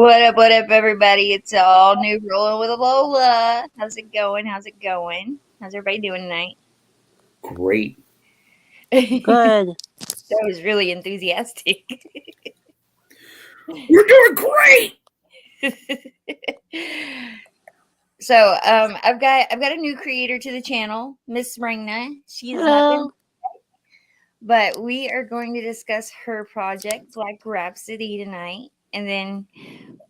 What up, everybody? It's all new Rolling with Lola. How's it going? How's it going? How's everybody doing tonight? Great. That Good. was really enthusiastic. We're doing great. So, I've got a new creator to the channel, MissRena. She is not in, Hello. but we are going to discuss her project, Black Rhapsody, tonight, and then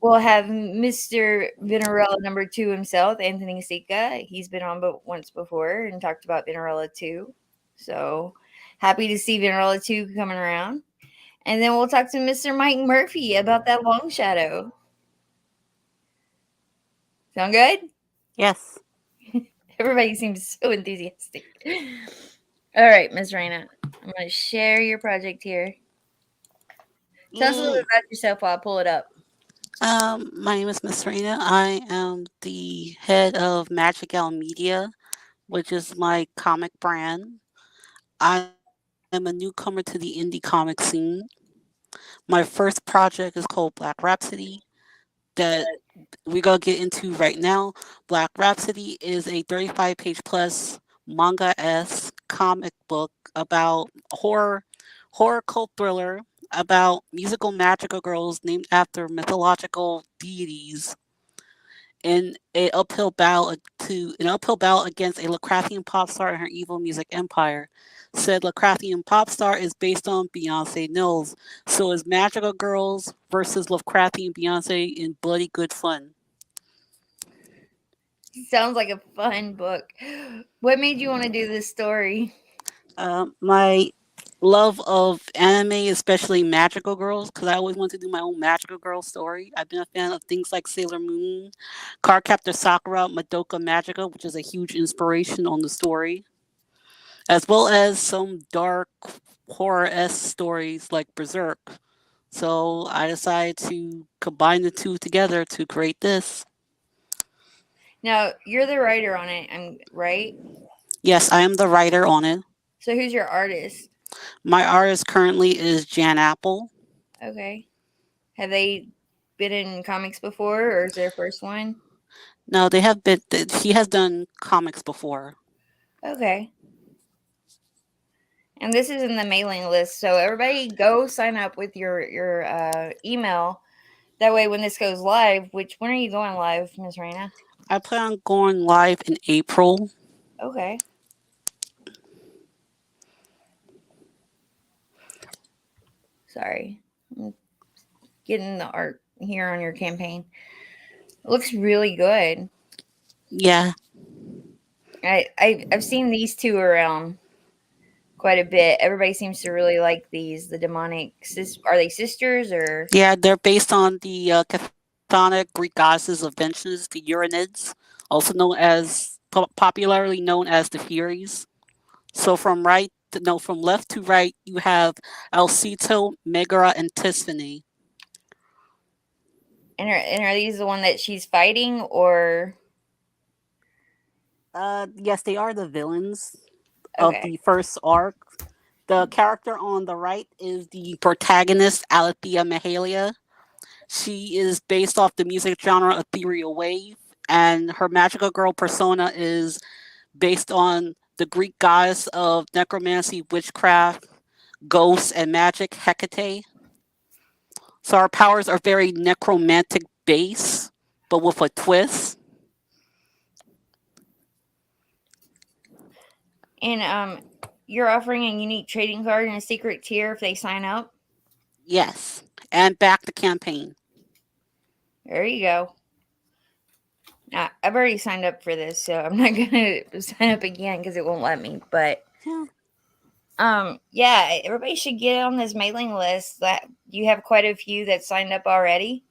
we'll have Mr. Venerella number 2 himself, AnthonySica. He's been on once before and talked about Venerella 2. So happy to see Venerella 2 coming around. And then we'll talk to Mr. Mike Murphy about that Longshadow. Sound good? Yes. Everybody seems so enthusiastic. All right, Ms. Raina, I'm going to share your project here. Tell us a little bit about yourself while I pull it up. My name is MissRena. I am the head of Magic Owl Media, which is my comic brand. I am a newcomer to the indie comic scene. My first project is called Black Rhapsody that we're going to get into right now. Black Rhapsody is a 35-page plus manga-esque comic book about horror cult thriller about musical magical girls named after mythological deities in an uphill battle against a Lovecraftian pop star and her evil music empire. Said Lovecraftian pop star is based on Beyonce Knowles, so is Magical Girls versus Lovecraftian Beyonce in Bloody Good Fun. Sounds like a fun book. What made you want to do this story? My love of anime, especially magical girls, because I always wanted to do my own magical girl story. I've been a fan of things like Sailor Moon, Cardcaptor Sakura, Madoka Magica, which is a huge inspiration on the story, as well as some dark horror-esque stories like Berserk. So I decided to combine the two together to create this. Now, you're the writer on it, right? Yes, I am the writer on it. So who's your artist? My artist currently is Jan Apple. Okay. Have they been in comics before, or is their first one? No, they have been. He has done comics before. Okay. And this is in the mailing list, so everybody go sign up with your email. That way, when this goes live, when are you going live, Ms. Raina? I plan on going live in April. Okay. Sorry, I'm getting the art here on your campaign. It looks really good. Yeah. I've seen these two around quite a bit. Everybody seems to really like these. The demonic are they sisters or? Yeah, they're based on the chthonic Greek goddesses of vengeance, the Uranids, also known as popularly known as the Furies. So from left to right, you have Alcito, Megara, and Tisphane. And are these the one that she's fighting or? Yes, they are the villains of Okay. the first arc. The character on the right is the protagonist, Alethea Mahalia. She is based off the music genre ethereal wave, and her magical girl persona is based on the Greek goddess of necromancy, witchcraft, ghosts, and magic, Hecate. So our powers are very necromantic base, but with a twist. And you're offering a unique trading card and a secret tier if they sign up. Yes, and back the campaign. There you go. Now, I've already signed up for this, so I'm not gonna sign up again because it won't let me. But yeah, everybody should get on this mailing list. That you have quite a few that signed up already.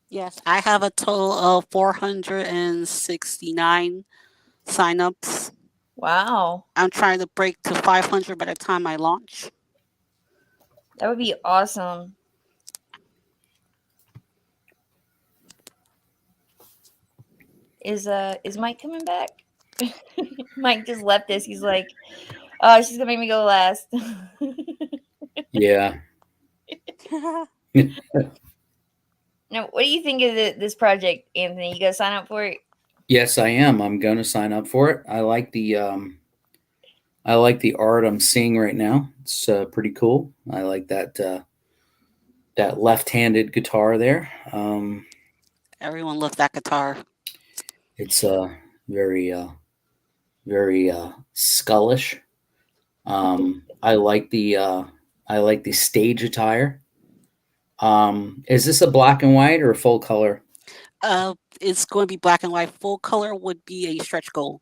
Yes, I have a total of 469 signups. Wow, I'm trying to break to 500 by the time I launch. that would be awesome. Is Mike coming back? Mike just left us. He's like, "Oh, she's gonna make me go last." Yeah. Now, what do you think of this project, Anthony? You gonna sign up for it? Yes, I am. I'm going to sign up for it. I like the art I'm seeing right now. It's pretty cool. I like that left-handed guitar there. Everyone loves that guitar. It's very very skullish. I like the stage attire. Is this a black and white or full color? It's going to be black and white. Full color would be a stretch goal.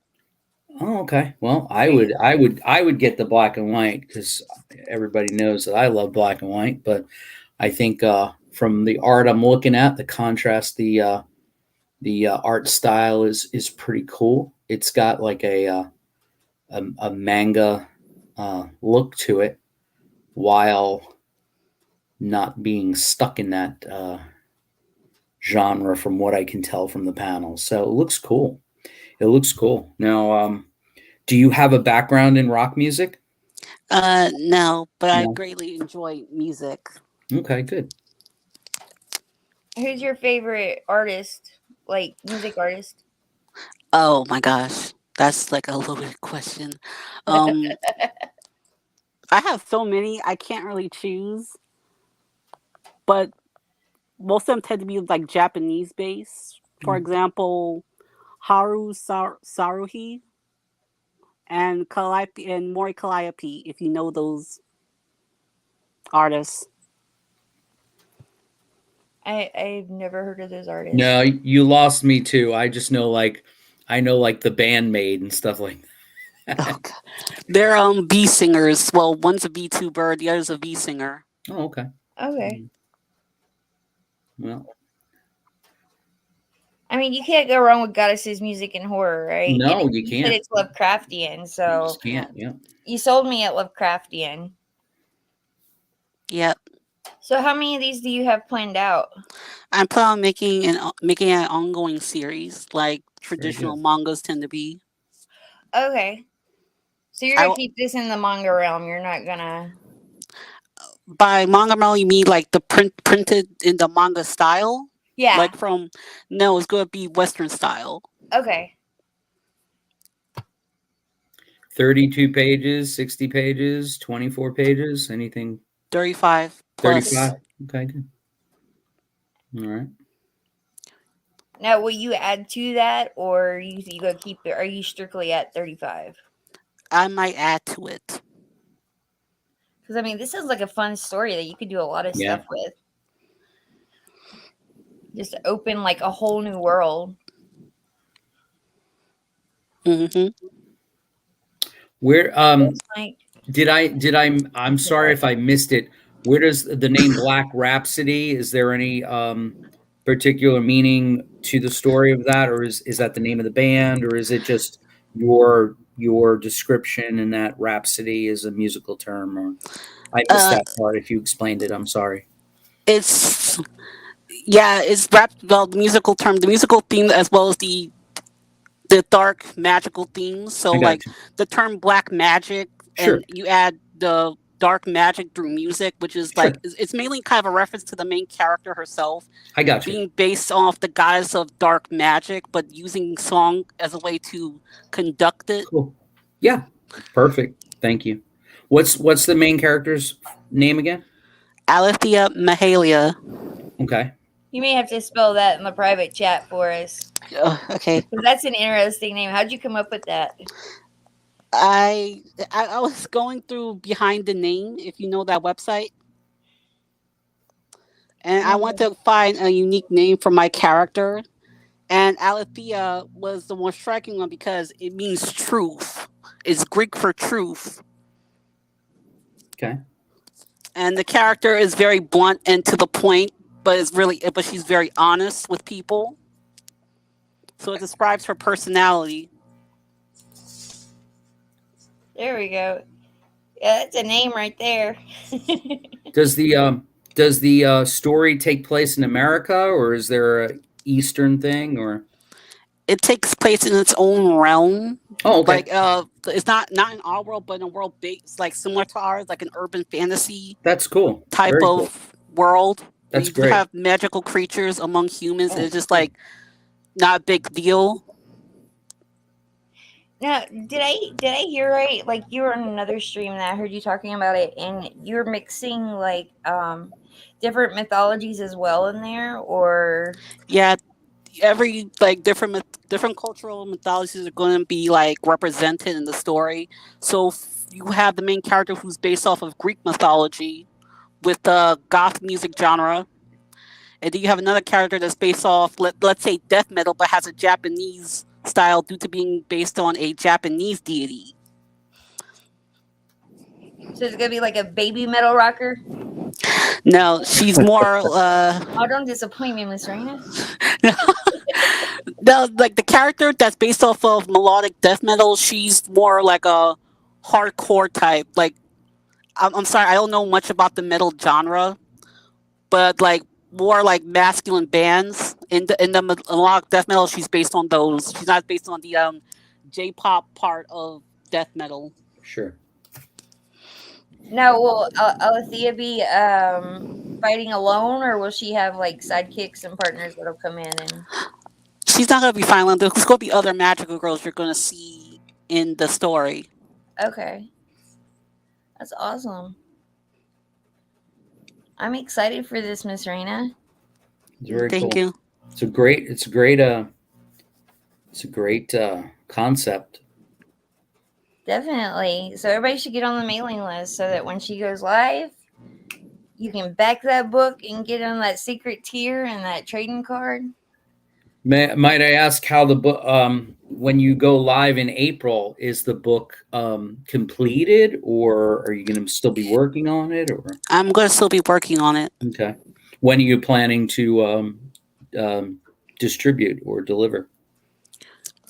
Oh, okay. Well, There you I would get the black and white because everybody knows that I love black and white. But I think from the art I'm looking at, the contrast, the art style is pretty cool. It's got like a manga look to it, while not being stuck in that genre, from what I can tell from the panels. So it looks cool. It looks cool. Now, do you have a background in rock music? No, but I No. greatly enjoy music. Okay, good. Who's your favorite artist, like music artist? Oh my gosh, that's like a loaded question. Um, I have so many, I can't really choose, but most of them tend to be like Japanese based. For Mm. example, Saruhi and Calliope and Mori Calliope, if you know those artists. I've never heard of those artists. No, you lost me too. I just know I know like the bandmate and stuff like Oh that. god. They're B singers. Well, one's a B tuber, the other's a B singer. Oh, okay. Okay. Mm. Well, I mean, you can't go wrong with goddesses music and horror, right? And no, you you said can't. it's Lovecraftian, You so just can't. Yeah. you sold me at Lovecraftian. Yep. So how many of these do you have planned out? I'm planning on making an ongoing series like Very traditional good. mangas tend to be. Okay. So you're I gonna will- keep this in the manga realm. You're not gonna. by manga mel you mean like the printed in the manga style? Yeah. Like from no, it's gonna be Western style. Okay. 32 pages, 60 pages, 24 pages, anything 35 plus. 35? Okay, good. All right. Now, will you add to that, or you gonna keep it? Are you strictly at 35? I might add to it. Because I mean, this sounds like a fun story that you could do a lot of Yeah. stuff with. Just open like a whole new world. Hmm. Where Like, I'm sorry if I missed it. Where does the name Black Rhapsody, is there any particular meaning to the story of that, or is that the name of the band, or is it just your description and that Rhapsody is a musical term, or I missed Uh, that part if you explained it. I'm sorry. it's yeah, it's rap. Well, the musical term, the musical theme, as well as the dark magical themes. So I got like you. the term black magic, Sure. and you add the dark magic through music, which is like Sure. it's mainly kind of a reference to the main character herself I got you. being based off the goddess of dark magic, but using song as a way to conduct it. Cool. Yeah. Perfect. Thank you. What's the main character's name again? Alethea Mahalia. Okay. you may have to spell that in the private chat for us. Okay. 'Cause that's an interesting name. How'd you come up with that? I was going through behind the name, if you know that website, and I wanted Mm. to find a unique name for my character. And Alethea was the most striking one because it means truth. It's Greek for truth. Okay. And the character is very blunt and to the point, but she's very honest with people. So it describes her personality. There we go. Yeah, that's a name right there. Does the story take place in America, or is there a Eastern thing, or? It takes place in its own realm. Oh, okay. Like it's not in our world, but in a world based like similar to ours, like an urban fantasy That's cool. type Very cool. of world. where That's you great. have magical creatures among humans, and Oh, it's just like not a big deal. Now, did I hear right? Like you were on another stream that I heard you talking about it, and you're mixing like different mythologies as well in there, or Yeah, every like different cultural mythologies are going to be like represented in the story. So you have the main character who's based off of Greek mythology with the goth music genre, and then you have another character that's based off let's say death metal, but has a Japanese style due to being based on a Japanese deity. so it's gonna be like a baby metal rocker? No, she's more Oh, don't disappoint me, Miss Raina. no, like the character that's based off of melodic death metal, she's more like a hardcore type. Like I'm sorry, I don't know much about the metal genre, but like more like masculine bands in the melodic death metal, she's based on those. She's not based on the J-pop part of death metal. sure. Now, will Alethea be fighting alone, or will she have like sidekicks and partners that'll come in and? She's not gonna be violent. There's gonna be other magical girls you're gonna see in the story. Okay, that's awesome. I'm excited for this, Miss Raina. It's very Thank cool. you. It's a great concept. Definitely. So everybody should get on the mailing list so that when she goes live, you can back that book and get on that secret tier and that trading card. Might I ask how the book, when you go live in April, is the book completed, or are you going to still be working on it? Or I'm gonna still be working on it. okay, when are you planning to distribute or deliver?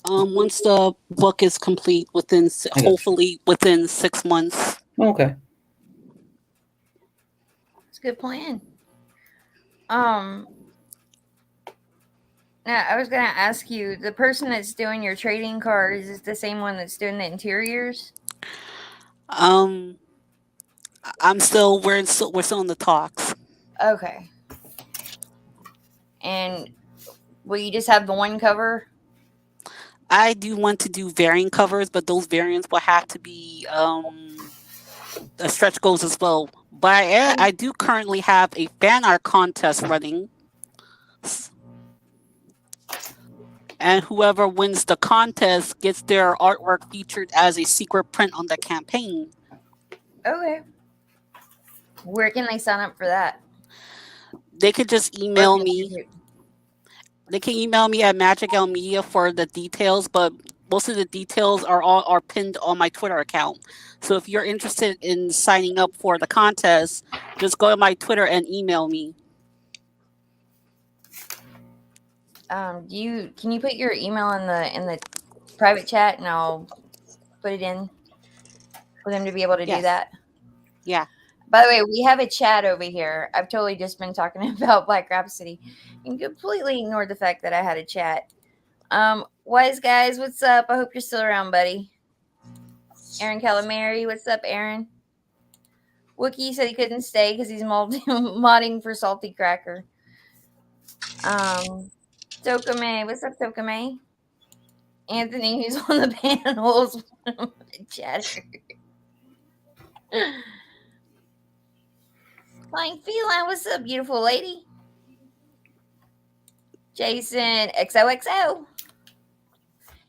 Once the book is complete, I got you. hopefully within 6 months. Okay. It's a good plan. Um, Now I was gonna ask you, the person that's doing your trading card, is it the same one that's doing the interiors? Um, I'm still we're still in the talks. Okay. And will you just have the one cover? I do want to do variant covers, but those variants will have to be a stretch goals as well. But I do currently have a fan art contest running, and whoever wins the contest gets their artwork featured as a secret print on the campaign. Okay. Where can they sign up for that? They could just Or email me. They can email me at Magic L Media for the details, but most of the details are pinned on my Twitter account. So if you're interested in signing up for the contest, just go to my Twitter and email me. Can you put your email in the private chat and I'll put it in for them to be able to do Yes. that? Yeah. By the way, we have a chat over here. I've totally just been talking about Black Rhapsody and completely ignored the fact that I had a chat. Wise guys, what's up? I hope you're still around, buddy. Aaron Calamari, what's up, Aaron? Wookie said he couldn't stay because he's modding for Salty Cracker. Tokame, what's up, Tokame? Anthony, who's on the panels, chatter. Flying Feline, what's up, beautiful lady? Jason, XOXO.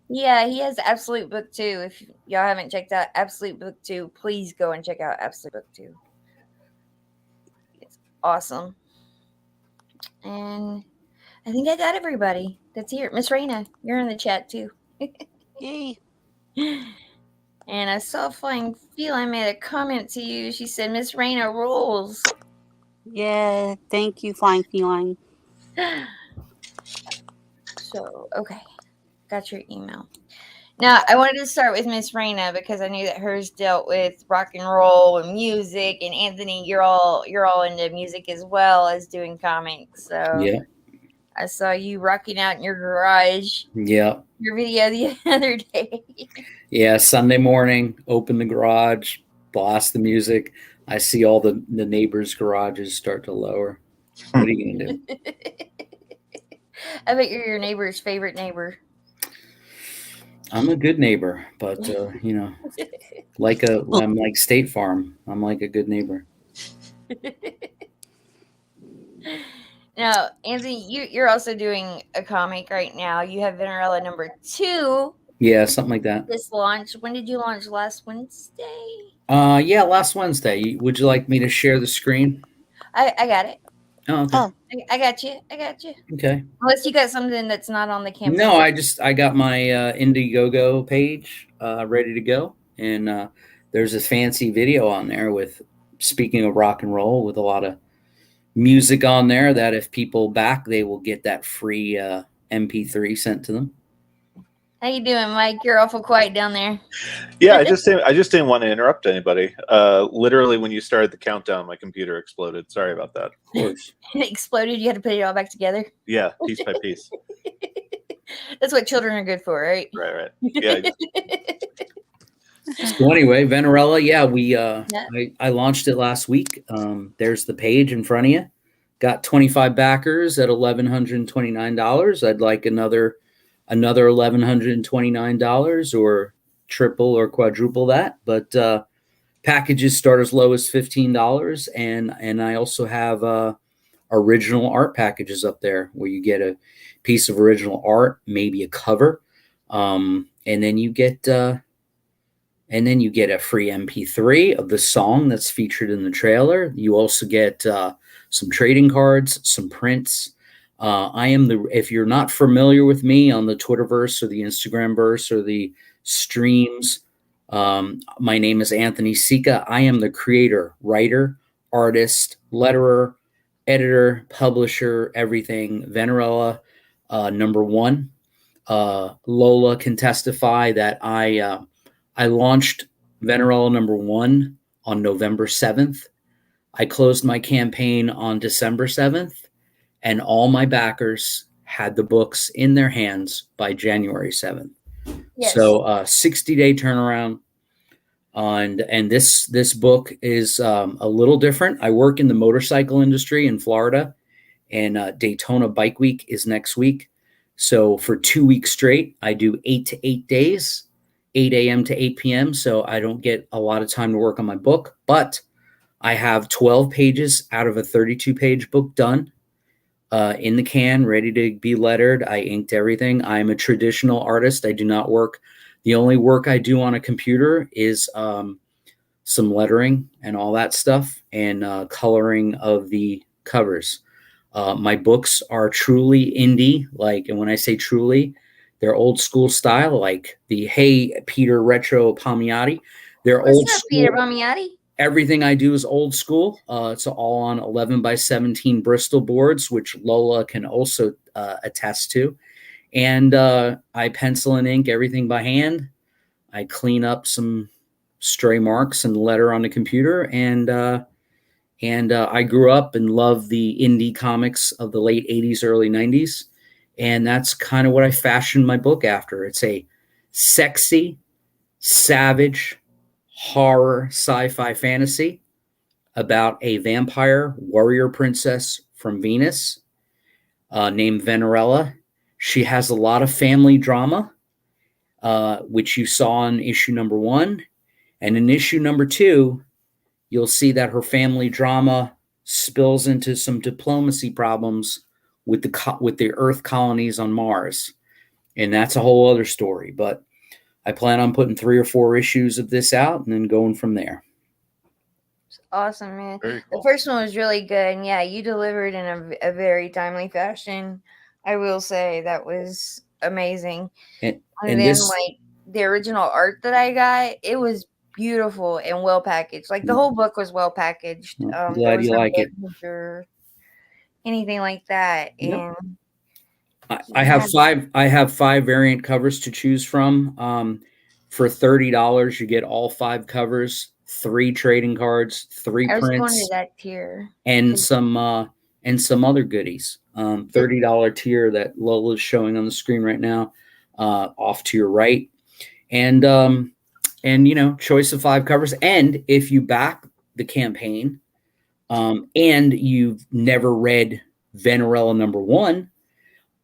Yeah, he has Absolute Book 2. If y'all haven't checked out Absolute Book 2, please go and check out Absolute Book 2. It's awesome. And I think I got everybody that's here. Miss Raina, you're in the chat too. Yay. And I saw Flying Feline made a comment to you. She said, Miss Raina rules. Yeah. Thank you, Flying Feline. So, okay. Got your email. Now, I wanted to start with Miss Raina because I knew that hers dealt with rock and roll and music, and Anthony, you're all into music as well as doing comics. So Yeah. I saw you rocking out in your garage. Yeah. Your video the other day. Yeah. Sunday morning, open the garage, blast the music. I see all the neighbors' garages start to lower. What are you gonna do? I bet you're your neighbor's favorite neighbor. I'm a good neighbor, but I'm like State Farm. I'm like a good neighbor. Now, Anthony, you're also doing a comic right now. You have Venerella number 2 Yeah, something like that. this launch. When did you launch? Last Wednesday? Yeah, last Wednesday. Would you like me to share the screen? I got it. Oh, okay. Oh, I got you. I got you. Okay. Unless you got something that's not on the campaign. No, I got my Indiegogo page ready to go, and there's a fancy video on there with, speaking of rock and roll, with a lot of music on there that if people back, they will get that free MP3 sent to them. How you doing, Mike? You're awful quiet down there. Yeah, I just didn't want to interrupt anybody. Literally, when you started the countdown, my computer exploded. Sorry about that. Of course. It exploded. You had to put it all back together. Yeah, piece by piece. That's what children are good for, right? Right. Yeah. So anyway, Venerella, I launched it last week. There's the page in front of you. Got 25 backers at $1,129. I'd like another $1,129 or triple or quadruple that. But packages start as low as $15, and I also have original art packages up there where you get a piece of original art, maybe a cover, and then you get a free MP3 of the song that's featured in the trailer. You also get some trading cards, some prints. If you're not familiar with me on the Twitterverse or the Instagramverse or the streams, my name is AnthonySica. I am the creator, writer, artist, letterer, editor, publisher, everything. Venerella, #1. Lola can testify that I launched Venerella #1 on November 7th. I closed my campaign on December 7th, and all my backers had the books in their hands by January 7th. Yes. So 60-day turnaround. And this book is a little different. I work in the motorcycle industry in Florida, and Daytona Bike Week is next week. So for 2 weeks straight, I do 8 to 8 days, 8 a.m. to 8 p.m. So I don't get a lot of time to work on my book, but I have 12 pages out of a 32-page book done in the can, ready to be lettered. I inked everything. I'm a traditional artist. I do not work. The only work I do on a computer is some lettering and all that stuff, and coloring of the covers. My books are truly indie, and when I say truly, they're old school style, like the Hey Peter Retro Palmiotti. They're What's old up, school. Peter Palmiotti? Everything I do is old school. It's all on 11 by 17 Bristol boards, which Lola can also attest to. And I pencil and ink everything by hand. I clean up some stray marks and letter on the computer. And I grew up and loved the indie comics of the late 80s, early 90s. And that's kind of what I fashioned my book after. It's a sexy, savage, horror sci-fi fantasy about a vampire warrior princess from Venus named Venerella. She has a lot of family drama, which you saw in issue #1. And in issue #2, you'll see that her family drama spills into some diplomacy problems with the Earth colonies on Mars. And that's a whole other story. But I plan on putting 3 or 4 issues of this out and then going from there. It's awesome, man. Very cool. The first one was really good. And yeah, you delivered in a very timely fashion. I will say that was amazing. And then, this, the original art that I got, it was beautiful and well packaged. Like the whole book was well packaged. I'm glad you like it. Or anything like that. Yep. And I have 5 variant covers to choose from. For $30, you get all 5 covers, 3 trading cards, 3 I was going prints, to that tier. and some other goodies. $30 tier that Lola's showing on the screen right now, off to your right, and choice of 5 covers. And if you back the campaign, and you've never read Venerella #1,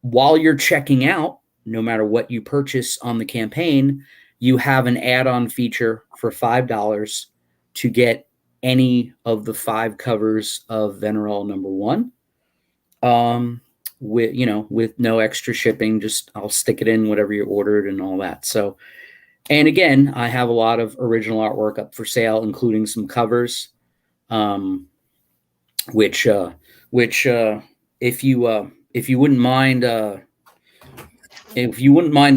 while you're checking out, no matter what you purchase on the campaign, you have an add-on feature for $5 to get any of the 5 covers of Venerella #1. With no extra shipping, just I'll stick it in whatever you ordered and all that. So, and again, I have a lot of original artwork up for sale, including some covers, which if you wouldn't mind,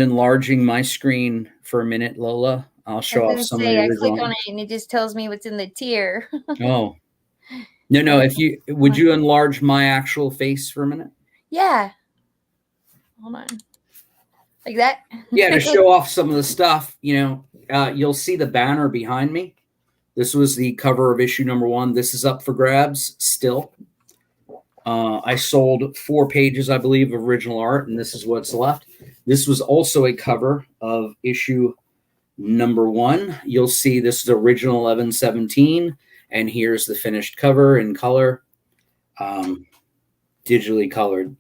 enlarging my screen for a minute, Lola, I'll I was show off gonna some of say, the I click original. on it and it just tells me what's in the tier. Oh, no. Would you enlarge my actual face for a minute? Yeah. Hold on. Like that? Yeah, to show off some of the stuff, you'll see the banner behind me. This was the cover of issue #1. This is up for grabs still. I sold 4 pages, I believe, of original art, and this is what's left. This was also a cover of issue #1. You'll see this is original 11/17, and here's the finished cover in color, digitally colored.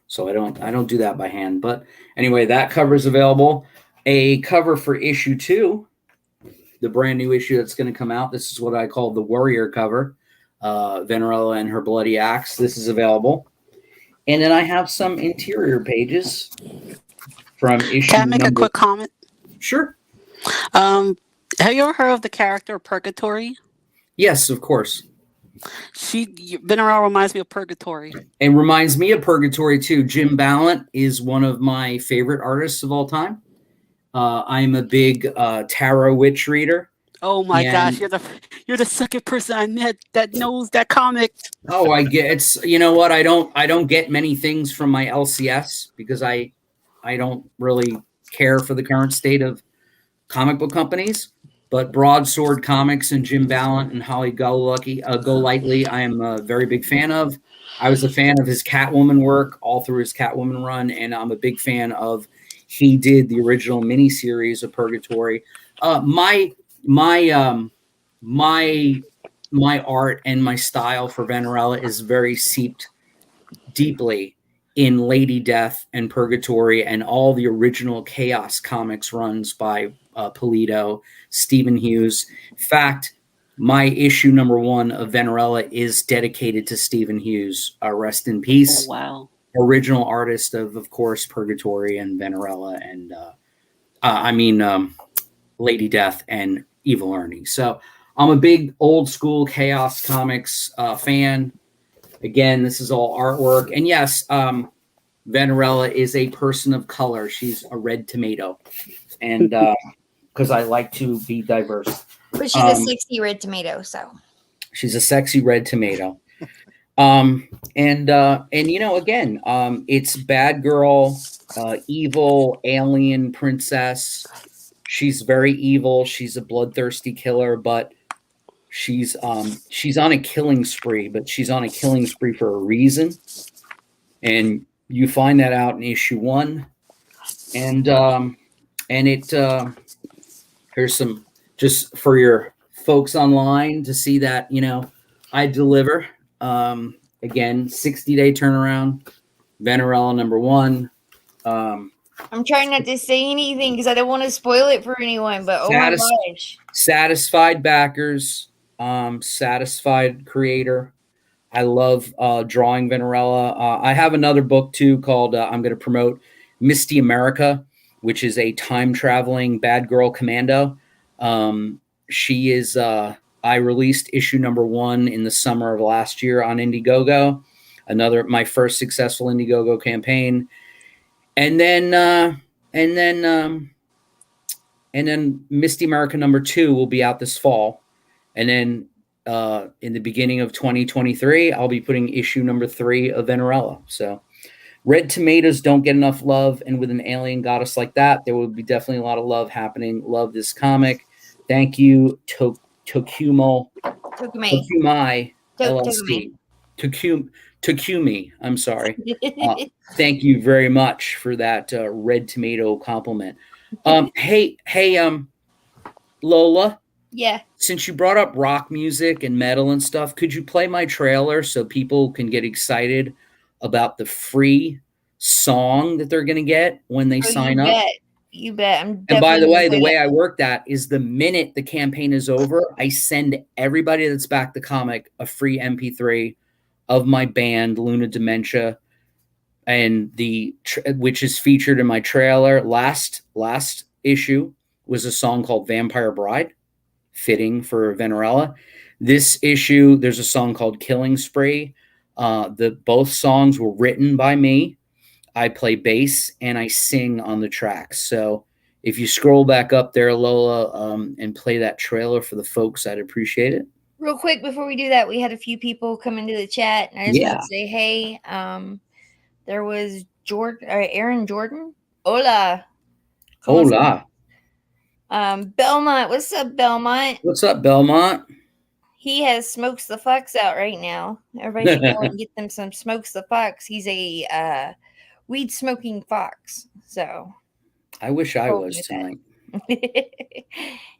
So I don't do that by hand. But anyway, that cover is available. A cover for issue 2, the brand new issue that's going to come out. This is what I call the Warrior cover. Venerella and her bloody axe. This is available. And then I have some interior pages from issue. Can I make a quick comment? Sure. Have you ever heard of the character Purgatory? Yes, of course. Venerella reminds me of Purgatory. It reminds me of Purgatory too. Jim Ballant is one of my favorite artists of all time. I'm a big tarot witch reader. Oh my gosh, you're the second person I met that knows that comic. Oh, I get it's you know what I don't get many things from my LCS because I don't really care for the current state of comic book companies. But Broadsword Comics and Jim Ballant and Holly Golightly, I am a very big fan of. I was a fan of his Catwoman work all through his Catwoman run, and I'm a big fan of. He did the original miniseries of Purgatory. My art and my style for Venerella is very seeped deeply in Lady Death and Purgatory and all the original Chaos Comics runs by Polito, Stephen Hughes. In fact, my issue #1 of Venerella is dedicated to Stephen Hughes. Rest in peace. Oh, wow. Original artist of course, Purgatory and Venerella and Lady Death and Evil Ernie. So I'm a big old school Chaos Comics fan. Again, this is all artwork. And yes, Venerella is a person of color. She's a red tomato. And because I like to be diverse. But she's a sexy red tomato, so. She's a sexy red tomato. Again, it's bad girl, evil alien princess. She's very evil. She's a bloodthirsty killer, but she's on a killing spree, but she's on a killing spree for a reason. And you find that out in issue 1. And here's some just for your folks online to see that, I deliver. Again, 60-day turnaround, Venerella #1. I'm trying not to say anything because I don't want to spoil it for anyone, but oh my gosh. Satisfied backers, satisfied creator. I love drawing Venerella. I have another book too called I'm going to promote Misty America, which is a time-traveling bad girl commando. She is I released issue #1 in the summer of last year on Indiegogo, my first successful Indiegogo campaign. And then Misty America #2 will be out this fall. And then in the beginning of 2023, I'll be putting issue #3 of Venerella. So red tomatoes don't get enough love. And with an alien goddess like that, there will be definitely a lot of love happening. Love this comic. Thank you, Tokumai LLC. Tokumi, I'm sorry. Thank you very much for that red tomato compliment. Hey, Lola. Yeah. Since you brought up rock music and metal and stuff, could you play my trailer so people can get excited about the free song that they're going to get when they Oh, you sign up? bet. You bet. I'm And by definitely the gonna way, the play way that. I work that is the minute the campaign is over, I send everybody that's backed the comic a free MP3 of my band, Luna Dementia, and which is featured in my trailer. Last issue was a song called Vampire Bride, fitting for Venerella. This issue, there's a song called Killing Spree. Both songs were written by me. I play bass and I sing on the tracks. So if you scroll back up there, Lola, and play that trailer for the folks, I'd appreciate it. Real quick before we do that, we had a few people come into the chat, and I just want to say, hey, there was Aaron Jordan. Hola. Hola. Belmont. What's up, Belmont? What's up, Belmont? He has Smokes the Fox out right now. Everybody should go and get them some Smokes the Fox. He's a weed smoking fox. So I wish I was tonight.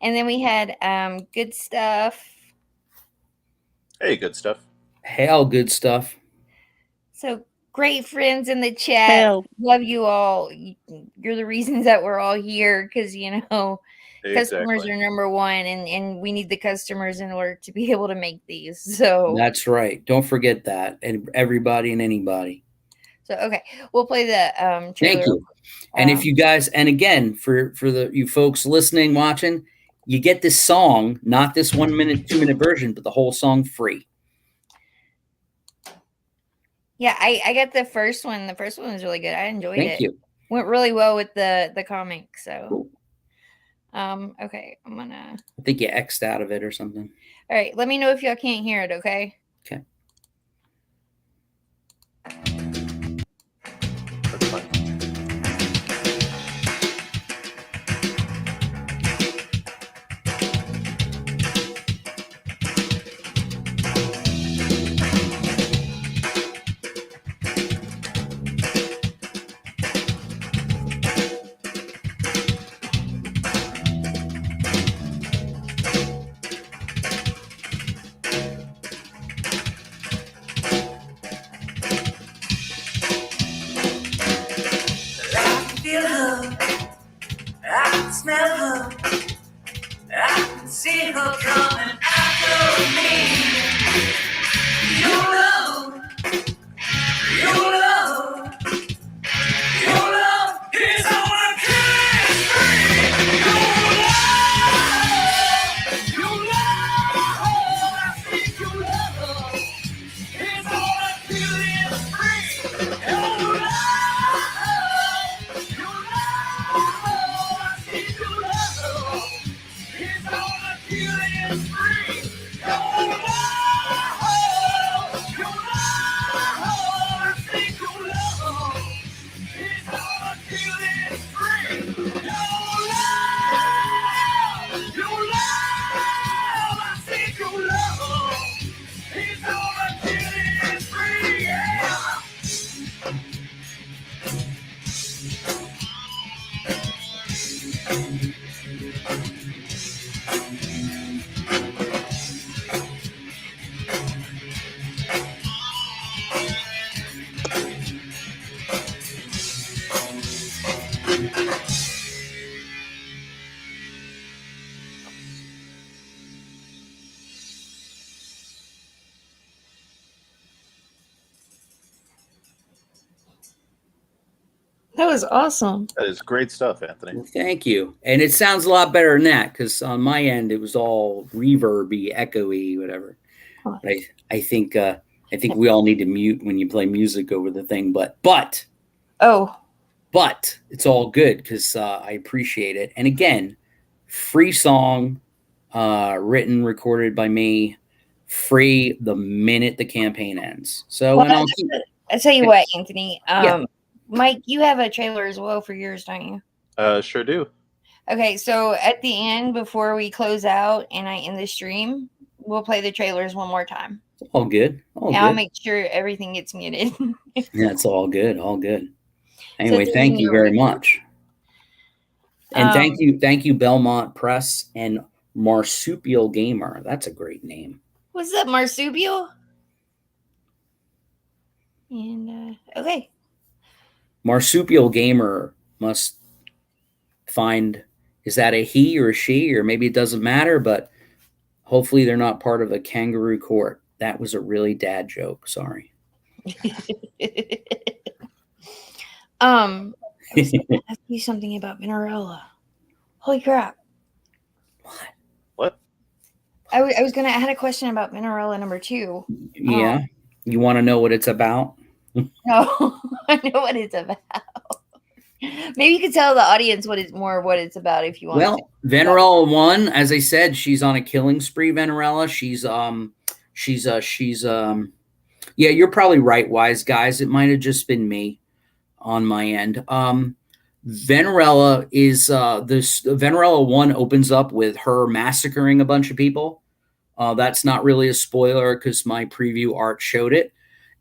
And then we had Good Stuff. Hey, Good Stuff. Hell, Good Stuff. So great friends in the chat. Hell. Love you all. You're the reasons that we're all here because, you know, customers are number one, and we need the customers in order to be able to make these. So that's right. Don't forget that. And everybody and anybody. So, okay, we'll play the trailer. Thank you. And if you guys, and again, for you folks listening, watching, you get this song, not this 1 minute, 2 minute version, but the whole song free. Yeah, I got the first one. The first one was really good. I enjoyed it. Thank you. Went really well with the comic. So, cool. Okay, I'm gonna. I think you X'd out of it or something. All right, let me know if y'all can't hear it. Okay. Okay. That's fine. That was awesome. That is great stuff, Anthony. Well, thank you. And it sounds a lot better than that because on my end it was all reverby, echoey, whatever. Huh. But I think we all need to mute when you play music over the thing. But it's all good because I appreciate it. And again, free song, written, recorded by me, free the minute the campaign ends. So I'll tell you what, Anthony. Mike, you have a trailer as well for yours, don't you? Sure do. Okay, so at the end, before we close out and I end the stream, we'll play the trailers one more time. All good. I'll make sure everything gets muted. Yeah, it's all good. All good. Anyway, thank you very much. And thank you, Belmont Press and Marsupial Gamer. That's a great name. What's up, marsupial? And okay. Marsupial Gamer must find, is that a he or a she, or maybe it doesn't matter, but hopefully they're not part of a kangaroo court. That was a really dad joke. Sorry. I was gonna ask you something about Vinarella. Holy crap. What? I had a question about Vinarella number 2. Yeah. You want to know what it's about? No, I know what it's about. Maybe you could tell the audience what it's about if you want. Well, Venerella 1, as I said, she's on a killing spree. Venerella, yeah, you're probably right, wise guys. It might have just been me on my end. Venerella is this Venerella 1 opens up with her massacring a bunch of people. That's not really a spoiler because my preview art showed it.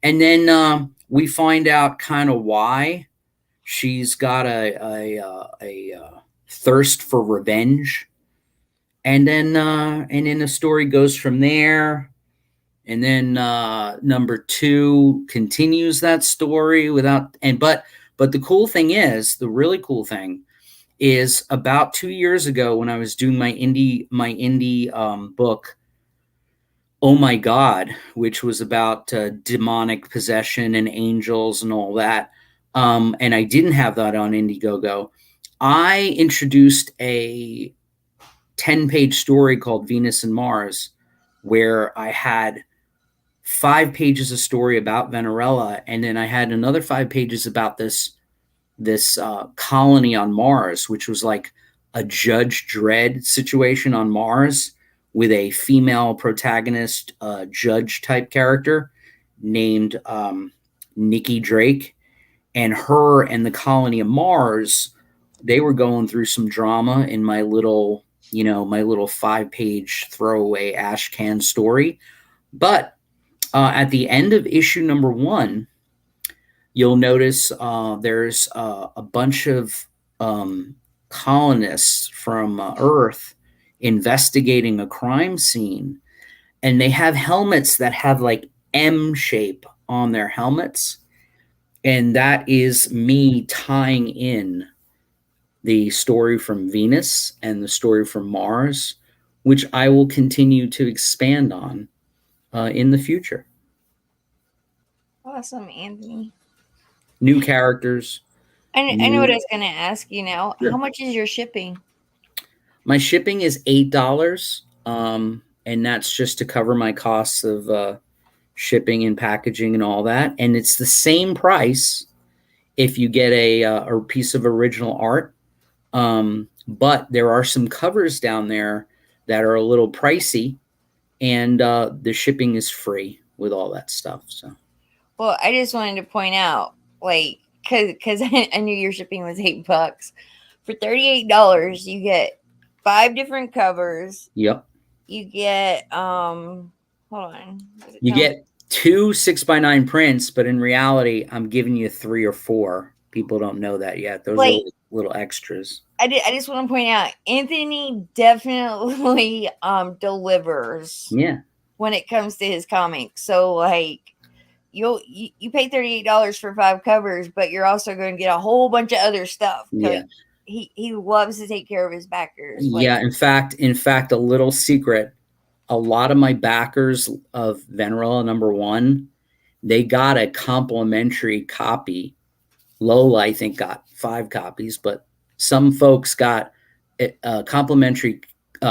And then we find out kind of why she's got a thirst for revenge. And then the story goes from there. And then number 2 continues that story but the cool thing is, the really cool thing is, about 2 years ago when I was doing my indie book, Oh My God, which was about demonic possession and angels and all that, and I didn't have that on Indiegogo, I introduced a 10-page story called Venus and Mars, where I had 5 pages of story about Venerella, and then I had another 5 pages about this colony on Mars, which was like a Judge Dredd situation on Mars with a female protagonist, judge type character named Nikki Drake, and her and the colony of Mars, they were going through some drama in my little 5-page throwaway ash can story. But at the end of issue number 1, you'll notice there's a bunch of colonists from Earth investigating a crime scene, and they have helmets that have like M shape on their helmets, and that is me tying in the story from Venus and the story from Mars, which I will continue to expand on in the future. Awesome, Anthony. New characters. I know what I was going to ask you now. Sure. How much is your shipping? My shipping is $8, and that's just to cover my costs of shipping and packaging and all that. And it's the same price if you get a piece of original art. But there are some covers down there that are a little pricey, and the shipping is free with all that stuff. So, well, I just wanted to point out, like, because I knew your shipping was $8. For $38, you get 5 different covers. Yep. You get hold on. You get 2 6x9 prints, but in reality, I'm giving you 3 or 4. People don't know that yet. Those are little extras. I just want to point out, Anthony definitely delivers. Yeah. When it comes to his comics, so like you pay $38 for 5 covers, but you're also going to get a whole bunch of other stuff. Yeah. He loves to take care of his backers. Yeah. In fact, a little secret. A lot of my backers of Venerella number 1, they got a complimentary copy. Lola, I think, got 5 copies, but some folks got complimentary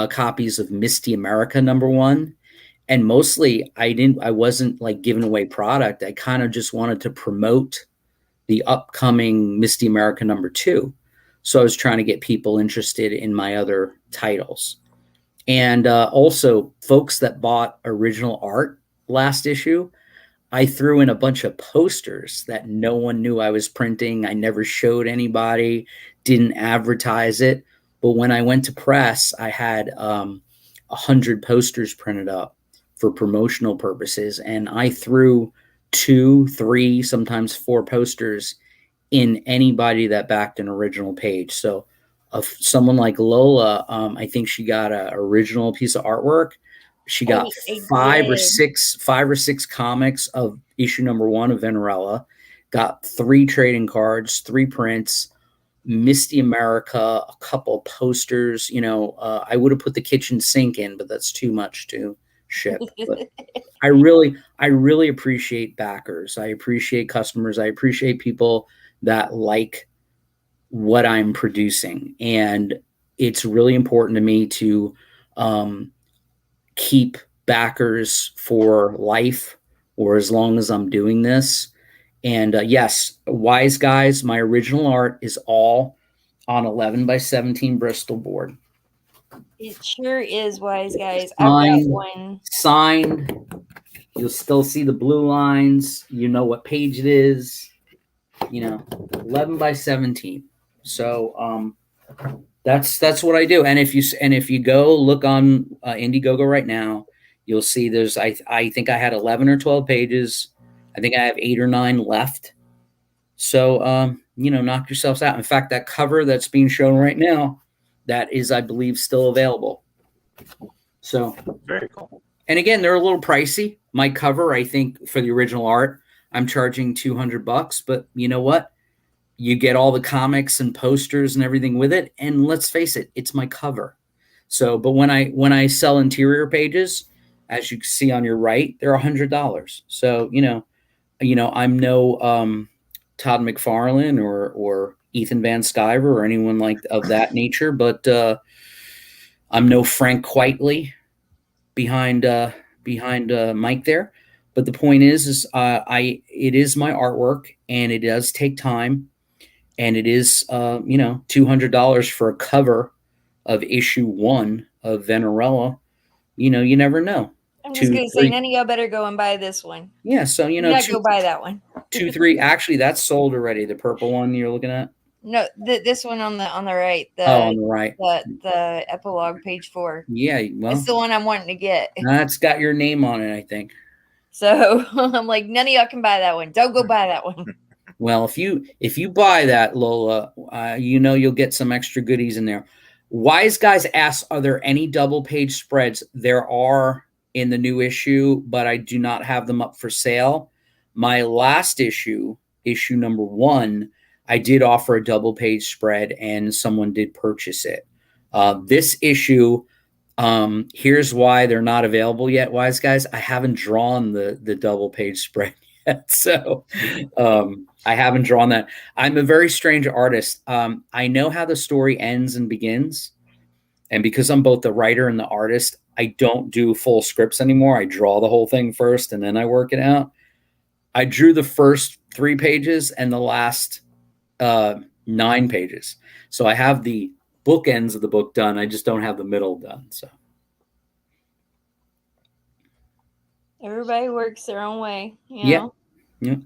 copies of Misty America number 1. And mostly I wasn't like giving away product. I kind of just wanted to promote the upcoming Misty America number 2. So I was trying to get people interested in my other titles. And also folks that bought original art last issue, I threw in a bunch of posters that no one knew I was printing. I never showed anybody, didn't advertise it. But when I went to press, I had 100 posters printed up for promotional purposes. And I threw 2, 3, sometimes 4 posters in anybody that backed an original page. So of someone like Lola. I think she got a original piece of artwork. She got I five or did. six comics of issue number 1 of Venerella. Got 3 trading cards, 3 prints, Misty America, a couple posters. I would have put the kitchen sink in, but that's too much to ship. But I really appreciate backers. I appreciate customers. I appreciate people that like what I'm producing. And it's really important to me to keep backers for life or as long as I'm doing this. And yes, Wise Guys, my original art is all on 11 by 17 Bristol board. It sure is, Wise Guys. I've got one. Signed. You'll still see the blue lines. You know what page it is. 11 by 17. So that's what I do. And if you go look on Indiegogo right now, you'll see there's I think I had 11 or 12 pages. I think I have 8 or 9 left. So knock yourselves out. In fact, that cover that's being shown right now, that is, I believe, still available. So Very cool. And again, they're a little pricey. My cover, I think, for the original art, I'm charging $200. But you know what? You get all the comics and posters and everything with it. And let's face it, it's my cover. So, but when I sell interior pages, as you can see on your right, they're $100. So I'm no Todd McFarlane or Ethan Van Sciver or anyone like of that nature, but I'm no Frank Quitely behind Mike there. But the point is it is my artwork, and it does take time, and it is $200 for a cover of issue 1 of Venerella. You never know. I'm just gonna say, none of y'all better go and buy this one. Yeah, so go buy that one. 2, 3. Actually, that's sold already. The purple one you're looking at. No, this one on the right. On the right. The epilogue, page 4. Yeah, well, it's the one I'm wanting to get. That's got your name on it, I think. So I'm like, none of y'all can buy that one. Don't go buy that one. Well, if you buy that, Lola, you'll get some extra goodies in there. Wise Guys asks, are there any double page spreads? There are in the new issue, but I do not have them up for sale. My last issue number 1, I did offer a double page spread, and someone did purchase it. This issue, here's why they're not available yet, Wise Guys. I haven't drawn the double page spread yet. So I haven't drawn that. I'm a very strange artist. I know how the story ends and begins. And because I'm both the writer and the artist, I don't do full scripts anymore. I draw the whole thing first, and then I work it out. I drew the first 3 pages and the last 9 pages. So I have the bookends of the book done. I just don't have the middle done. So everybody works their own way, you know? Yeah.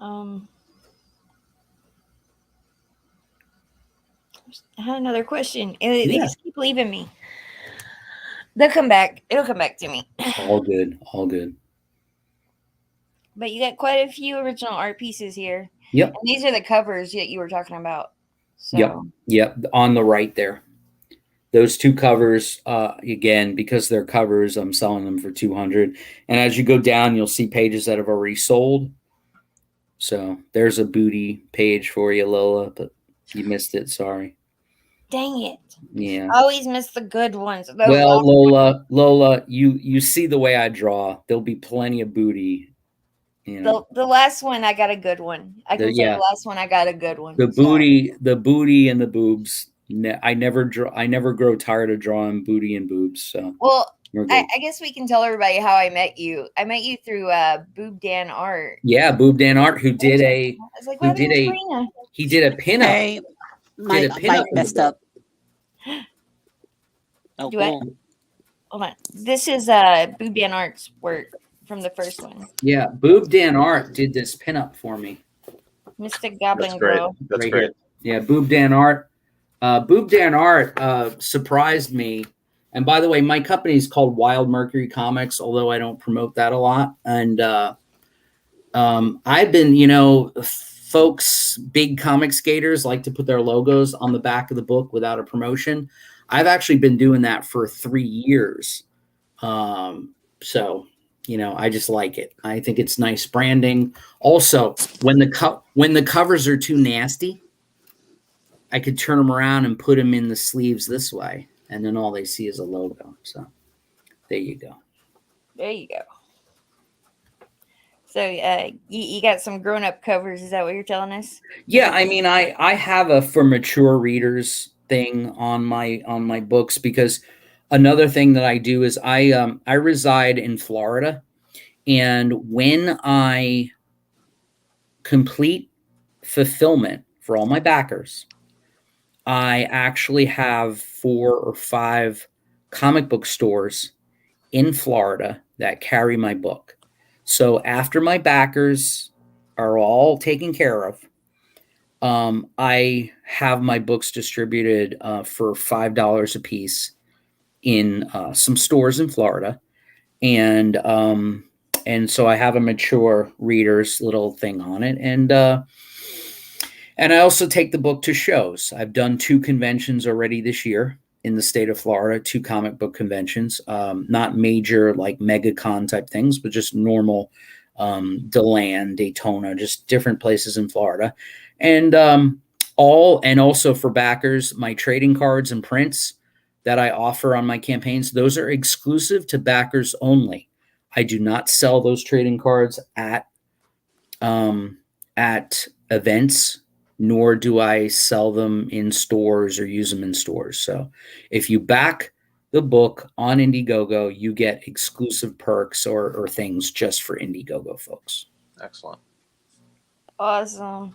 I had another question. They just keep leaving me. They'll come back. It'll come back to me. All good. But you got quite a few original art pieces here. Yep. And these are the covers that you were talking about. So. Yep. On the right there. Those 2 covers, again, because they're covers, I'm selling them for $200. And as you go down, you'll see pages that have already sold. So there's a booty page for you, Lola, but you missed it. Sorry. Dang it. Yeah. I always miss the good ones. Well, Lola, you see the way I draw. There'll be plenty of booty. The last one, I got a good one. I can say the last one, I got a good one. The booty and the boobs. I never grow tired of drawing booty and boobs. So I guess we can tell everybody how I met you. I met you through Boob Dan Art. Yeah, Boob Dan Art, who did a he did a pinup. Hey, my mic messed up. Oh, cool. Hold on. This is Boob Dan Art's work from the first one. Yeah, Boob Dan Art did this pinup for me. Mystic Goblin Girl. That's right great. Here. Yeah, Boob Dan Art. Boob Dan Art surprised me. And by the way, my company is called Wild Mercury Comics, although I don't promote that a lot. And I've been, folks, big comic skaters, like to put their logos on the back of the book without a promotion. I've actually been doing that for 3 years. So, I just like it. I think it's nice branding. Also, when the covers are too nasty, I could turn them around and put them in the sleeves this way, and then all they see is a logo. So, there you go. There you go. So, you got some grown-up covers. Is that what you're telling us? Yeah, I mean, I have a for mature readers thing on my books, because another thing that I do is I reside in Florida, and when I complete fulfillment for all my backers, I actually have 4 or 5 comic book stores in Florida that carry my book. So after my backers are all taken care of, I have my books distributed for $5 a piece in some stores in Florida, and so I have a mature readers little thing on it, and I also take the book to shows. I've done 2 conventions already this year in the state of Florida, 2 comic book conventions, not major like MegaCon type things, but just normal DeLand, Daytona, just different places in Florida. And also for backers, my trading cards and prints that I offer on my campaigns, those are exclusive to backers only. I do not sell those trading cards at events, nor do I sell them in stores or use them in stores. So if you back the book on Indiegogo, you get exclusive perks or things just for Indiegogo folks. Excellent. Awesome.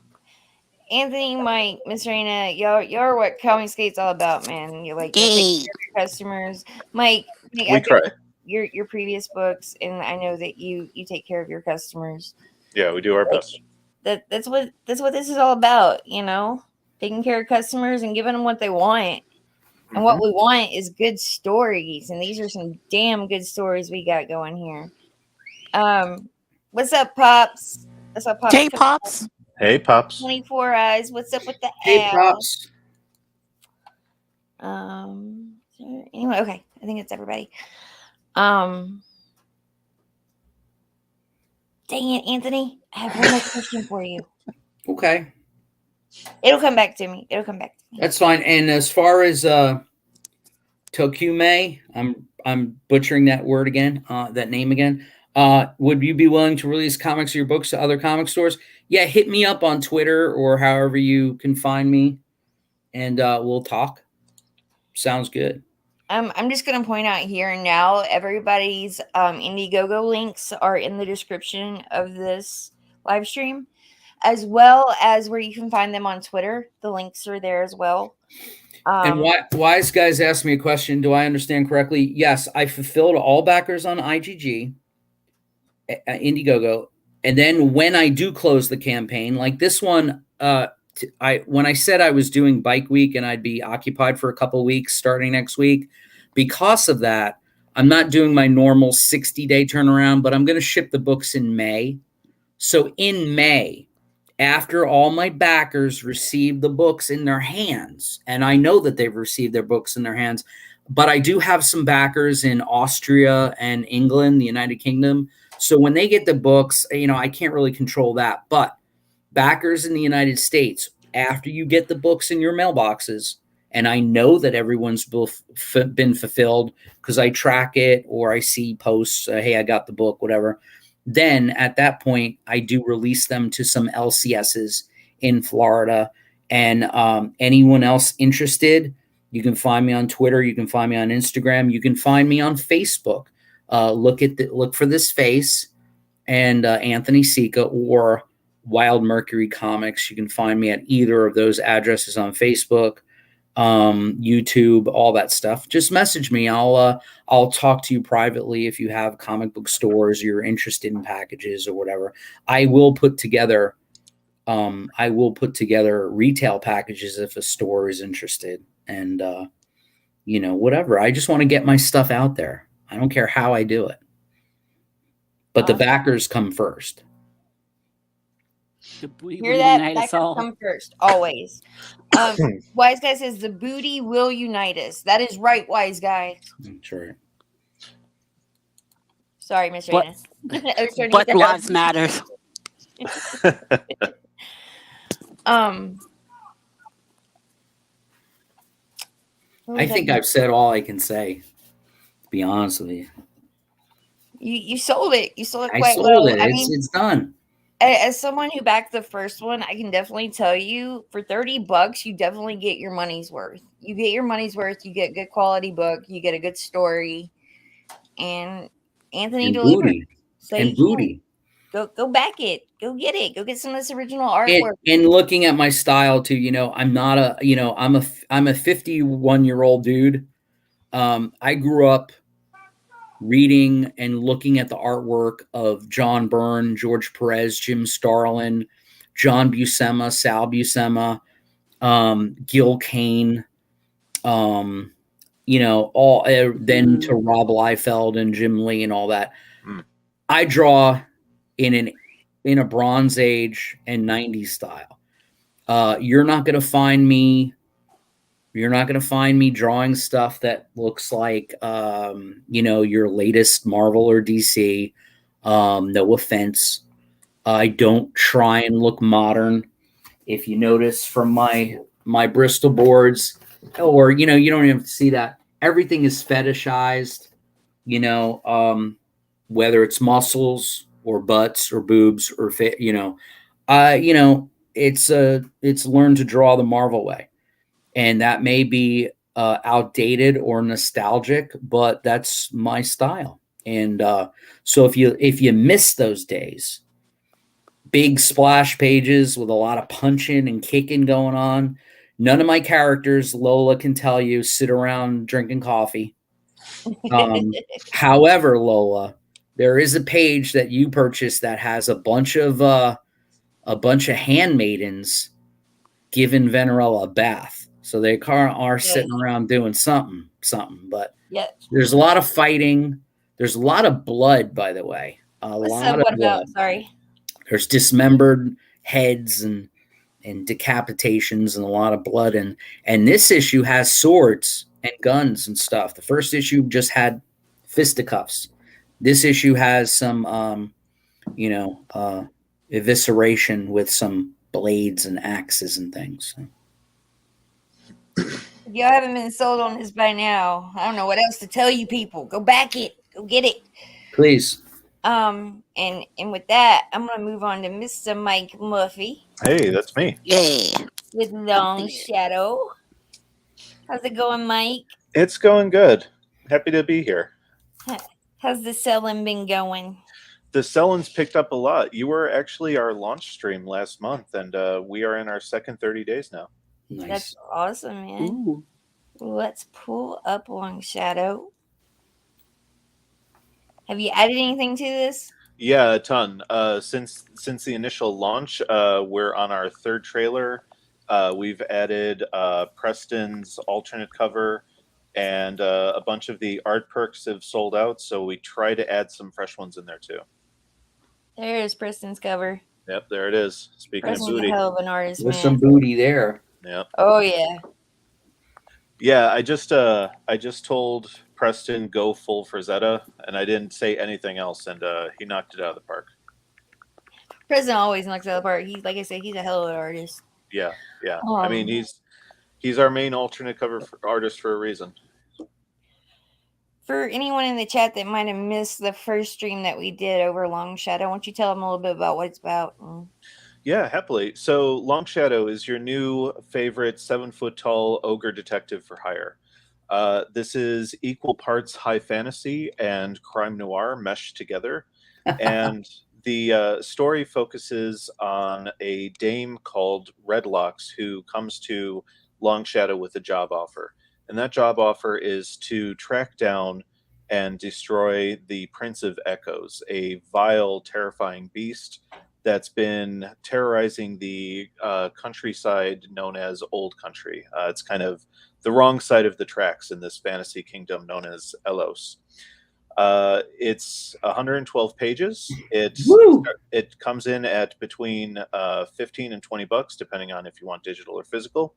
Anthony, Mike, MissRena, y'all are what Comic Skate's all about, man. You'll take care of your customers. Mike, We try. Your previous books, and I know that you take care of your customers. Yeah, we do our best. That's what this is all about, taking care of customers and giving them what they want. And what we want is good stories, and these are some damn good stories we got going here. What's up, Pops? What's up, Pops? Hey, Pops. Hey, Pops. 24 eyes. What's up with the Hey, owl? Pops. Anyway, okay. I think it's everybody. Dang it, Anthony. I have one more question for you. Okay. It'll come back to me. That's fine. And as far as Tokume, I'm butchering that word again, that name again. Would you be willing to release comics of your books to other comic stores? Yeah, hit me up on Twitter or however you can find me, and we'll talk. Sounds good. I'm just going to point out here and now, everybody's Indiegogo links are in the description of this live stream, as well as where you can find them on Twitter. The links are there as well. And Wise Guys asked me a question. Do I understand correctly? Yes, I fulfilled all backers on IGG, Indiegogo. And then when I do close the campaign, like this one, when I said I was doing Bike Week and I'd be occupied for a couple of weeks starting next week, because of that, I'm not doing my normal 60-day turnaround, but I'm going to ship the books in May. So in May, after all my backers receive the books in their hands, and I know that they've received their books in their hands, but I do have some backers in Austria and England, the United Kingdom. So when they get the books, I can't really control that. But backers in the United States, after you get the books in your mailboxes, and I know that everyone's been fulfilled because I track it or I see posts, hey, I got the book, whatever. Then at that point, I do release them to some LCSs in Florida. And anyone else interested, you can find me on Twitter. You can find me on Instagram. You can find me on Facebook. Look for this face and AnthonySica or Wild Mercury Comics. You can find me at either of those addresses on Facebook, YouTube, all that stuff. Just message me. I'll talk to you privately if you have comic book stores, you're interested in packages or whatever. I will put together retail packages if a store is interested, and whatever. I just want to get my stuff out there. I don't care how I do it, but the backers come first. The booty will Hear that? unite That us could all. come first, always. Wise guy says the booty will unite us. That is right, wise guy. That's right. Sorry, Miss But Raina. I was trying to get but that out. lives matter. Um, what I was I think gonna- I've said all I can say. To be honest with you, you sold it. You sold it I quite sold well. it. I It's mean, it's done. as someone who backed the first one, I can definitely tell you for $30, you definitely get your money's worth. You get your money's worth. You get good quality book. You get a good story, and Anthony And delivered. booty. So And you can booty. go back it. Go get it. Go get some of this original And, artwork. and looking at my style too, I'm not a, I'm a 51-year-old dude. I grew up reading and looking at the artwork of John Byrne, George Perez, Jim Starlin, John Buscema, Sal Buscema, Gil Kane, um, all then to Rob Liefeld and Jim Lee and all that. Mm. I draw in a Bronze Age and 90s style. You're not going to find me. You're not going to find me drawing stuff that looks like, your latest Marvel or DC. No offense. I don't try and look modern. If you notice from my Bristol boards, or you don't even see that. Everything is fetishized. Whether it's muscles or butts or boobs or fit. It's learned to draw the Marvel way, and that may be outdated or nostalgic, but that's my style. And so if you miss those days, big splash pages with a lot of punching and kicking going on, none of my characters, Lola can tell you, sit around drinking coffee. However, Lola, there is a page that you purchased that has a bunch of handmaidens giving Venerella a bath. So they are sitting around doing something. But Yeah. there's a lot of fighting. There's a lot of blood, by the way. What's Lot up? of What blood. about? Sorry. There's dismembered heads and decapitations and a lot of blood. And this issue has swords and guns and stuff. The first issue just had fisticuffs. This issue has some, evisceration with some blades and axes and things. If y'all haven't been sold on this by now, I don't know what else to tell you people. Go back it. Go get it. Please. And with that, I'm gonna move on to Mr. Mike Murphy Hey, that's me. Yeah. with Longshadow. How's it going, Mike? It's going good. Happy to be here. How's the selling been going? The selling's picked up a lot. You were actually our launch stream last month, and we are in our second 30 days now. Nice. That's awesome, man. Ooh. Let's pull up Longshadow. Have you added anything to this? Yeah, a ton. Since the initial launch, we're on our third trailer. We've added Preston's alternate cover, and a bunch of the art perks have sold out. So we try to add some fresh ones in there too. There's Preston's cover. Yep, there it is. Speaking Preston's of booty. a hell of an artist, There's man. some booty there. Yep. Oh yeah. Yeah, I just told Preston go full Frazetta, and I didn't say anything else, and he knocked it out of the park. Preston always knocks it out of the park. He's like I said, he's a hell of an artist. Yeah. I mean, he's our main alternate cover artist for a reason. For anyone in the chat that might have missed the first stream that we did over Longshadow, why don't you tell them a little bit about what it's about? Yeah, happily. So Longshadow is your new favorite 7-foot-tall ogre detective for hire. This is equal parts high fantasy and crime noir meshed together. And the story focuses on a dame called Redlocks who comes to Longshadow with a job offer. And that job offer is to track down and destroy the Prince of Echoes, a vile, terrifying beast that's been terrorizing the countryside known as Old Country. It's kind of the wrong side of the tracks in this fantasy kingdom known as Elos. It's 112 pages. Woo! It comes in at between 15 and $20, depending on if you want digital or physical.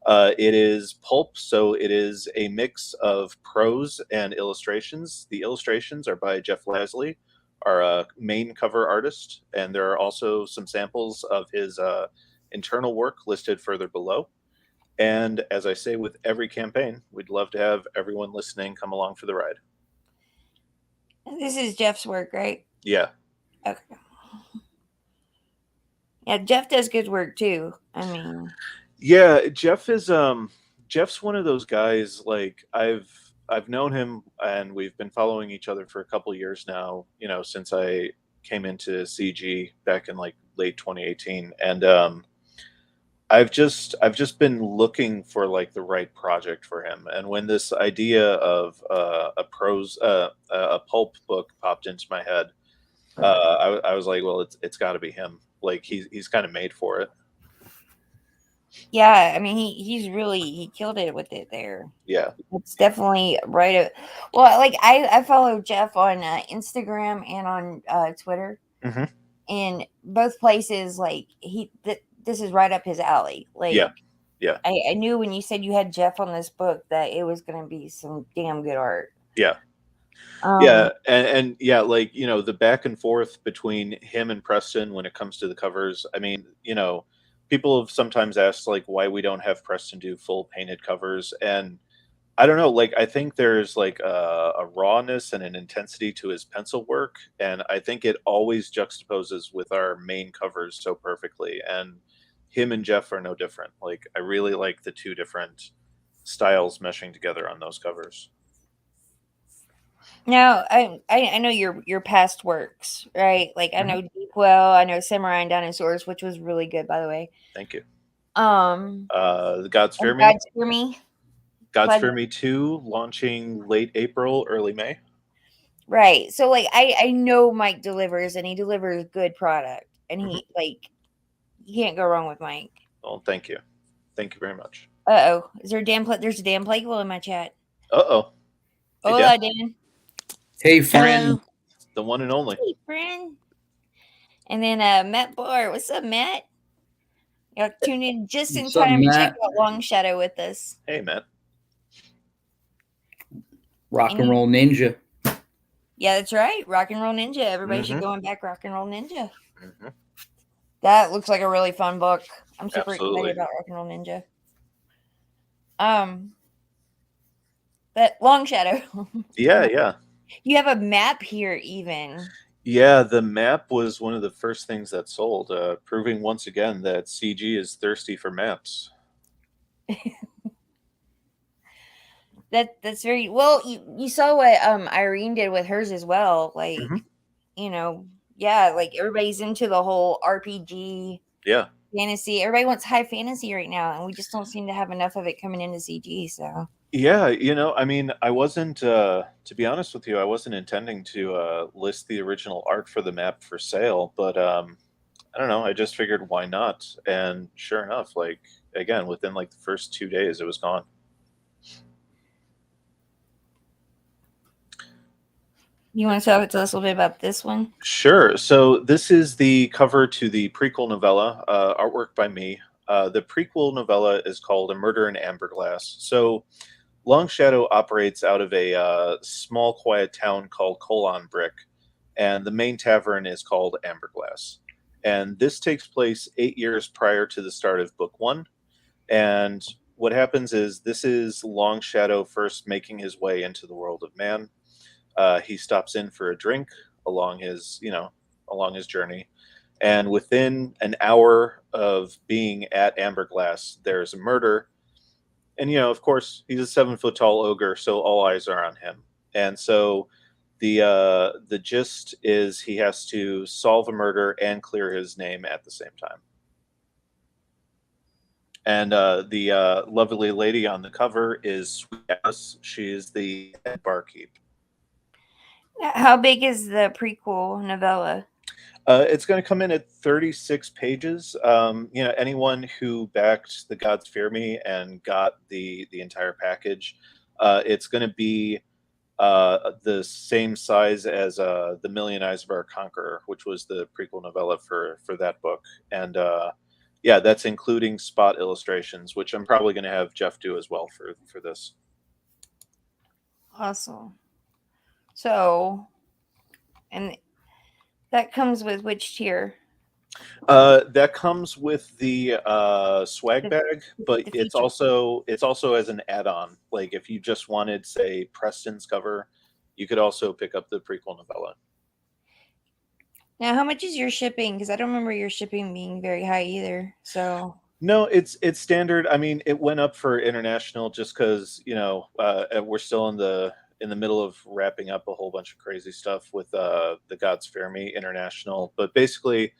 It is pulp, so it is a mix of prose and illustrations. The illustrations are by Jeff Lasley, our main cover artist, and there are also some samples of his internal work listed further below. And as I say with every campaign, we'd love to have everyone listening come along for the ride. This is Jeff's work, right? Yeah. Okay. Yeah, Jeff does good work too. I mean, Yeah, Jeff's one of those guys. Like I've known him and we've been following each other for a couple years now, since I came into CG back in like late 2018. And I've just been looking for like the right project for him. And when this idea of a pulp book popped into my head, I was like, well, it's got to be him. Like he's kind of made for it. yeah, I mean he killed it with it there. Yeah. It's definitely right. Well, like I follow Jeff on Instagram and on Twitter, Hmm. in both places. Like this is right up his alley. Like Yeah. Yeah. I knew when you said you had Jeff on this book that it was going to be some damn good art. Yeah. Um, Yeah, and yeah, like the back and forth between him and Preston when it comes to the covers. I mean, people have sometimes asked like why we don't have Preston do full painted covers, and I don't know. Like I think there's like a rawness and an intensity to his pencil work, and I think it always juxtaposes with our main covers so perfectly. And him and Jeff are no different. Like I really like the two different styles meshing together on those covers. Now I know your past works, right? Like I Mhm. know Deepwell, I know Samurai and Dinosaurs, which was really good, by the way. Thank you. Um, The Gods Fear and Me. God's for Me, Gods Pledge, Fear Me 2 launching late April, early May. right? So like I know Mike delivers, and he delivers good product, and Hmm. he like you can't go wrong with Mike. Well, thank you. Thank you very much. Is there a damn there's a damn Plagueable in my chat. Uh-oh. Hey, Dan. Hola, Dan. Hey, friend. Hello. The one and only. Hey, friend. And then Matt Barr. What's up, Matt? Y'all tune in just in What's up, time to check Matt? out Longshadow with us. Hey, Matt. Rock and Roll Ninja. Yeah, that's right. Rock and Roll Ninja. Everybody should Mhm. go and back Rock and Roll Ninja. Hmm. That looks like a really fun book. I'm super Absolutely. excited about Rock and Roll Ninja. Um, but Longshadow. Yeah, yeah. You have a map here, even. Yeah, the map was one of the first things that sold, proving once again that CG is thirsty for maps. That's very well. You saw what Irene did with hers as well. Like Hmm. you know, yeah, like everybody's into the whole RPG Yeah. fantasy. Everybody wants high fantasy right now, and we just don't seem to have enough of it coming into CG. So Yeah, I mean, I wasn't, to be honest with you, I wasn't intending to list the original art for the map for sale, but I don't know, I just figured why not? And sure enough, like, again, within like the first 2 days, it was gone. you want to tell us a little bit about this one? Sure. So this is the cover to the prequel novella, artwork by me. The prequel novella is called A Murder in Amberglass. So Longshadow operates out of a small, quiet town called Colon Brick, and the main tavern is called Amberglass. And this takes place 8 years prior to the start of book one. And what happens is this is Longshadow first making his way into the world of man. He stops in for a drink along his journey, and within an hour of being at Amberglass, there's a murder. And of course, he's a 7 foot tall ogre, so all eyes are on him. And so the gist is he has to solve a murder and clear his name at the same time. And the lovely lady on the cover is Sweet Alice. She is the head barkeep. How big is the prequel novella? It's going to come in at 36 pages. Anyone who backed The Gods Fear Me and got the entire package, it's going to be the same size as The Million Eyes of Our Conqueror, which was the prequel novella for that book. And yeah, that's including spot illustrations, which I'm probably going to have Jeff do as well for this. Awesome. So, and that comes with which tier? That comes with the swag The, bag, but the it's feature. also as an add-on. Like if you just wanted, say, Preston's cover, you could also pick up the prequel novella. Now, how much is your shipping? Because I don't remember your shipping being very high either. So, No, it's standard. I mean, it went up for international just because we're still in the middle of wrapping up a whole bunch of crazy stuff with the Gods Fear Me international. But basically,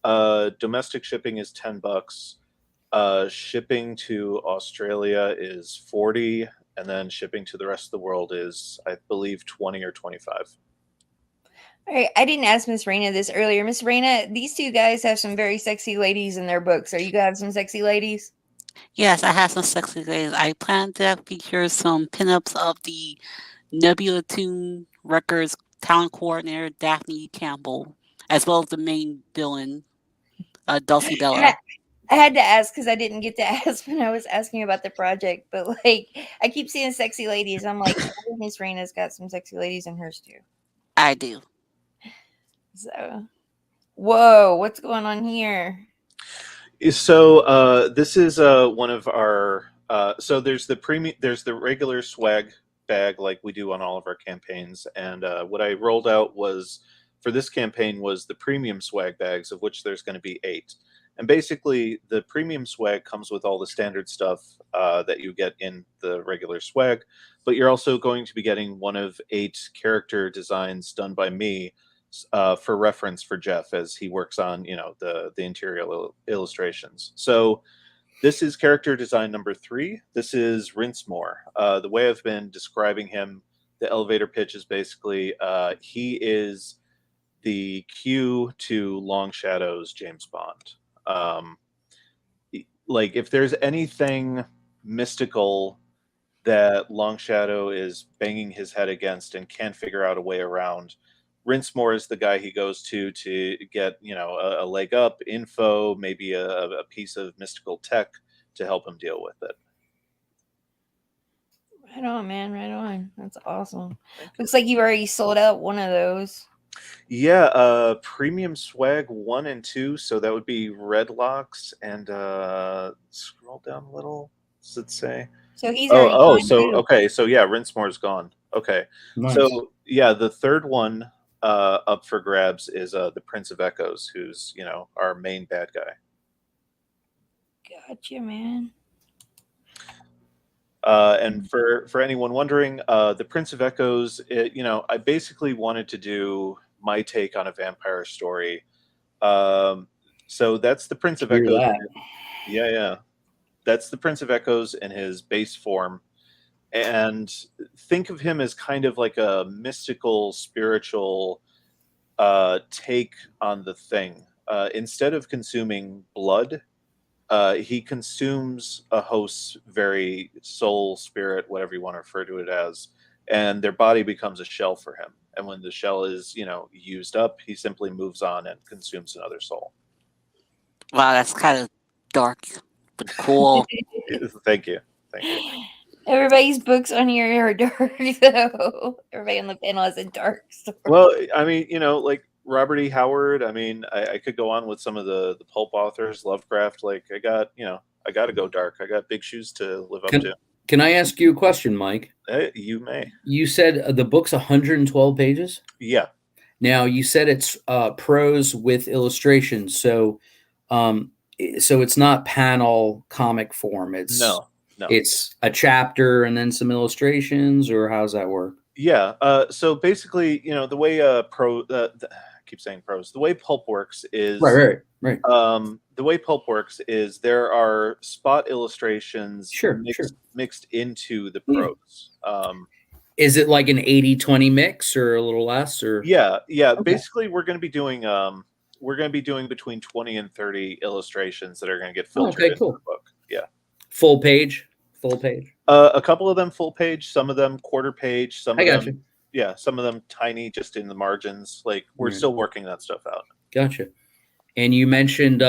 domestic shipping is $10. Shipping to Australia is 40, and then shipping to the rest of the world is, I believe, 20 or 25. all right, I didn't ask MissRena this earlier. MissRena, these two guys have some very sexy ladies in their books. Are you gonna have some sexy ladies? Yes, I have some sexy ladies. I plan to feature some pinups of the Nebula Tune Records talent coordinator Daphne Campbell, as well as the main villain, Dulcie And Bella. I had to ask because I didn't get to ask when I was asking about the project. But like, I keep seeing sexy ladies. I'm like, oh, MissRena's got some sexy ladies in hers too. I do. So, whoa, what's going on here? So this is one of our. So there's the regular swag bag like we do on all of our campaigns, and what I rolled out was for this campaign was the premium swag bags, of which there's going to be 8. And basically, the premium swag comes with all the standard stuff that you get in the regular swag, but you're also going to be getting one of 8 character designs done by me for reference for Jeff as he works on the interior illustrations. So this is character design number 3. This is Rinsmore. The way I've been describing him, the elevator pitch is basically he is the Q to Longshadow's James Bond. Like if there's anything mystical that Longshadow is banging his head against and can't figure out a way around, Rinsmore is the guy he goes to get a leg up, info, maybe a piece of mystical tech to help him deal with it. Right on, man. Right on. That's awesome. Looks like you've already sold out one of those. Yeah, premium swag 1 and 2, so that would be Redlocks and scroll down a little. What does it say? So he's already gone So too. okay, so yeah, Rinsemore's gone. Okay, Nice. so yeah, the third one up for grabs is the Prince of Echoes, who's our main bad guy. Gotcha, man. And for anyone wondering, the Prince of Echoes, I basically wanted to do my take on a vampire story. So that's the Prince of Hear Echoes. that. Yeah. That's the Prince of Echoes in his base form. And think of him as kind of like a mystical, spiritual take on the thing. Instead of consuming blood, he consumes a host's very soul, spirit, whatever you want to refer to it as, and their body becomes a shell for him. And when the shell is, used up, he simply moves on and consumes another soul. Wow, that's kind of dark, but cool. Thank you. Everybody's books on here are dark, though. Everybody on the panel has a dark story. Well, I mean, like Robert E. Howard. I mean, I could go on with some of the pulp authors, Lovecraft. Like, I got to go dark. I got big shoes to live up to. Can I ask you a question, Mike? You may. You said the book's 112 pages? Yeah. Now, you said it's prose with illustrations. So it's not panel comic form. It's No. It's a chapter and then some illustrations, or how does that work? Yeah. So basically, the way I keep saying prose. The way pulp works is Right. The way pulp works is there are spot illustrations mixed into the prose. Is it like an 80-20 mix or a little less? Or yeah. Okay. Basically, we're going to be doing between 20 and 30 illustrations that are going to get filtered into the book. Yeah. Full page. A couple of them full page, some of them quarter page, some of them yeah, some of them tiny, just in the margins. Like we're Right. still working that stuff out. Gotcha. And you mentioned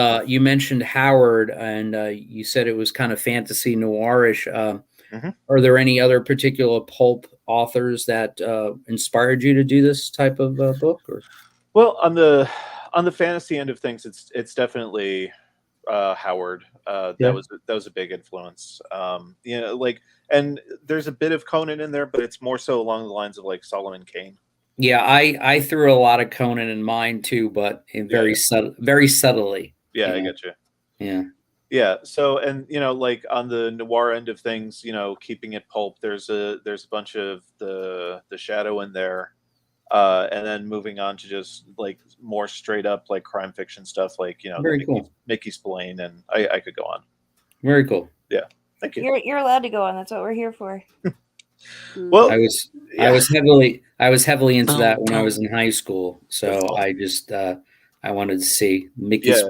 Howard, and you said it was kind of fantasy noirish. Hmm. Are there any other particular pulp authors that inspired you to do this type of book? Or Well, on the fantasy end of things, it's definitely Howard. yeah, That was a big influence. You know, like, and there's a bit of Conan in there, but it's more so along the lines of like Solomon Kane. yeah, I threw a lot of Conan in mine too, but in Yeah, yeah, very subtly. yeah. You I know, get you. yeah, Yeah. So, and you know, like on the noir end of things, you know, keeping it pulp. There's a bunch of the shadow in there, and then moving on to just like more straight up like crime fiction stuff, like you know the very cool, Mickey Spillane, and I could go on. very cool. Yeah. Thank you. You're allowed to go on. That's what we're here for. Well, I Mhm. was yeah. I was heavily into that Boom, when I was boom. in high school. That's So cool. I just I wanted to see Yeah.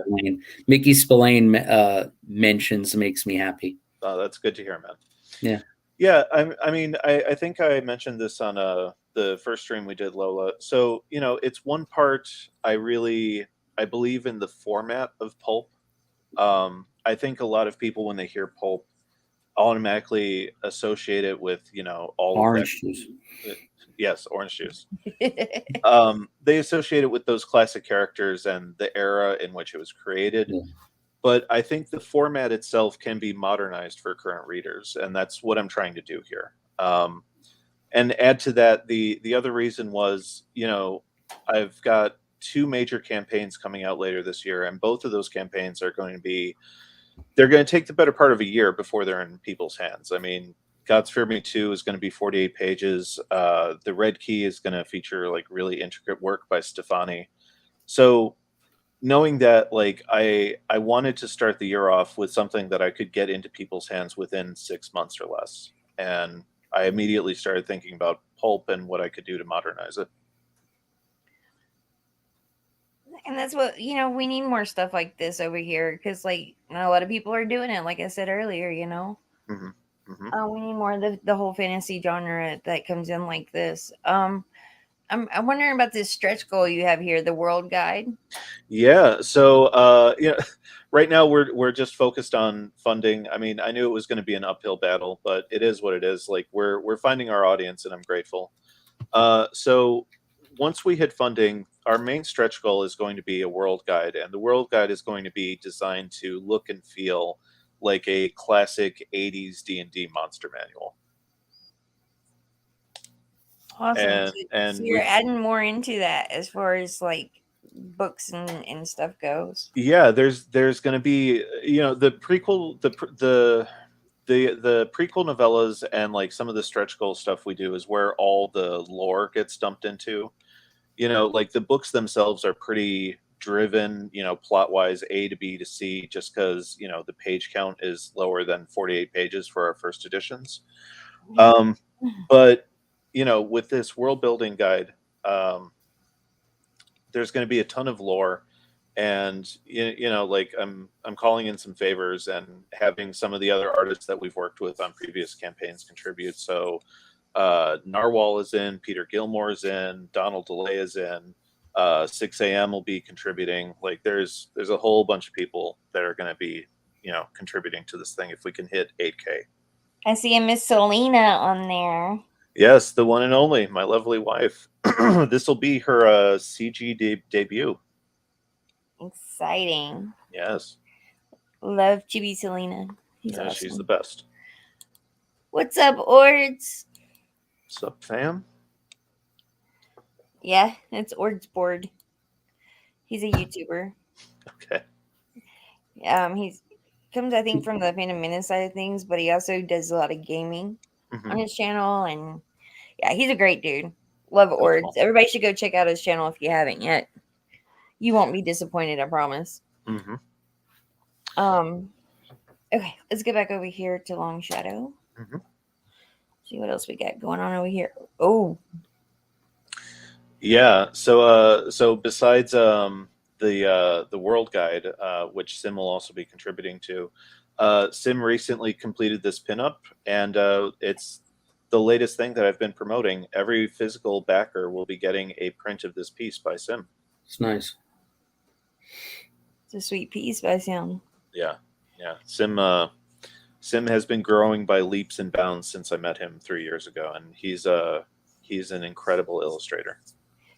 Mickey Spillane mentions makes me happy. That's good to hear, man. Yeah. Yeah, I mean, I think I mentioned this on the first stream we did, Lola. So, you know, it's one part I believe in the format of pulp. I think a lot of people when they hear pulp automatically associate it with, you know, all of that. Orange juice. uh, Yes, orange juice. They associate it with those classic characters and the era in which it was created. Yeah. But I think the format itself can be modernized for current readers, and that's what I'm trying to do here. And add to that, the other reason was, you know, I've got two major campaigns coming out later this year, and both of those campaigns are going to be they're going to take the better part of a year before they're in people's hands. I mean, God's Fear Me 2 is going to be 48 pages. The Red Key is going to feature like really intricate work by Stefani. So knowing that, like, I wanted to start the year off with something that I could get into people's hands within 6 months or less, and I immediately started thinking about pulp and what I could do to modernize it. And that's what, we need more stuff like this over here because, like, not a lot of people are doing it. Like I said earlier. Hmm. Hmm. We need more of the whole fantasy genre that comes in like this. I'm wondering about this stretch goal you have here, the world guide. Yeah. So, you know, right now we're just focused on funding. I mean, I knew it was going to be an uphill battle, but it is what it is. Like we're finding our audience, and I'm grateful. So once we hit funding, our main stretch goal is going to be a world guide, and the world guide is going to be designed to look and feel like a classic 80s D&D monster manual. Awesome. And So you're we adding more into that as far as like books and stuff goes. yeah, there's going to be, you know, the prequel the prequel novellas and like some of the stretch goal stuff we do is where all the lore gets dumped into. You know, like the books themselves are pretty driven, you know, plot wise, A to B to C, just because, you know, the page count is lower than 48 pages for our first editions. Um, but, you know, with this world building guide, um, there's going to be a ton of lore. And you know, like I'm calling in some favors and having some of the other artists that we've worked with on previous campaigns contribute. So Narwhal is in, Peter Gilmore is in, Donald DeLay is in, 6 a.m. will be contributing. Like there's a whole bunch of people that are going to be, you know, contributing to this thing if we can hit 8K. I see a Miss Selena on there. Yes, the one and only, my lovely wife. This will be her CG debut. Exciting. Yes, Love Chibi Selena. He's yeah, she's the awesome. best. What's up, Ords? Sup, fam? Yeah, it's Ord's board. He's a YouTuber. Okay. He's comes, I think, from the Phantom Menace side of things, but he also does a lot of gaming on Hmm. his channel, and yeah, he's a great dude. Love So Ords. cool. Everybody should go check out his channel if you haven't yet. You won't be disappointed, I promise. Hmm. Um, okay, let's get back over here to Longshadow. Hmm. See what else we got going on over here. Oh, Yeah. So besides the world guide, which Sim will also be contributing to, Sim recently completed this pinup, and the latest thing that I've been promoting. Every physical backer will be getting a print of this piece by Sim. It's nice. It's a sweet piece by Sam. Yeah, yeah. Sim has been growing by leaps and bounds since I met him 3 years ago, and he's an incredible illustrator.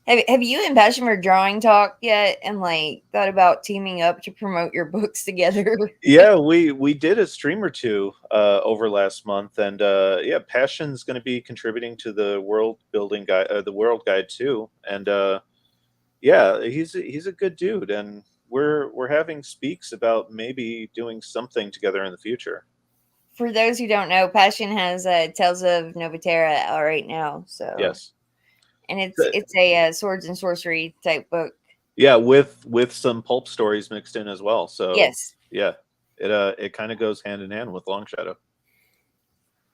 Have you and Passion for Drawing talked yet and like thought about teaming up to promote your books together? Yeah, we did a stream or two over last month, and yeah, Passion's going to be contributing to the world building guide, the world guide too, and yeah, he's a good dude, and we're having speaks about maybe doing something together in the future. For those who don't know, Passion has Tales of Novatera out right now. So, Yes. and it's a swords and sorcery type book. Yeah, with some pulp stories mixed in as well. So Yes, yeah, it kind of goes hand in hand with Longshadow.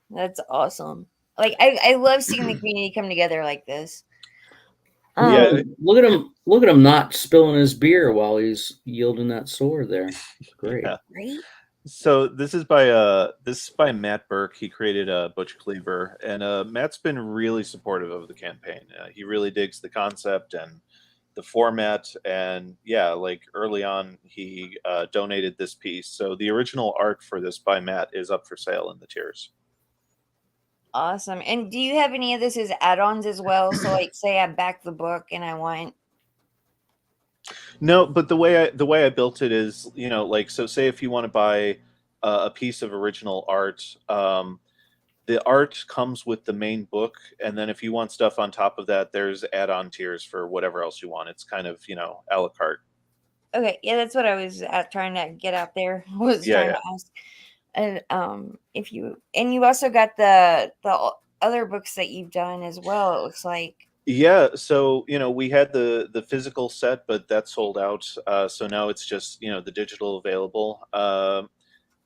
that's awesome. Like I love seeing the community come together like this. Yeah. Look at him! Look at him not spilling his beer while he's yielding that sword. There, it's great. Yeah. Right? So this is by Matt Burke. He created Butch Cleaver, and Matt's been really supportive of the campaign. He really digs the concept and the format, and yeah, like early on, he donated this piece. So the original art for this by Matt is up for sale in the tiers. Awesome. And do you have any of this as add-ons as well? So like say I back the book and I want No, but the way I built it is, like, so say if you want to buy a piece of original art, the art comes with the main book, and then if you want stuff on top of that, there's add-on tiers for whatever else you want. It's kind of, a la carte. okay, yeah, that's what I was trying to get out there. Was Yeah, trying yeah. to ask. And if you and you also got the other books that you've done as well, it looks like. Yeah, so we had the physical set, but that sold out. So now it's just the digital available.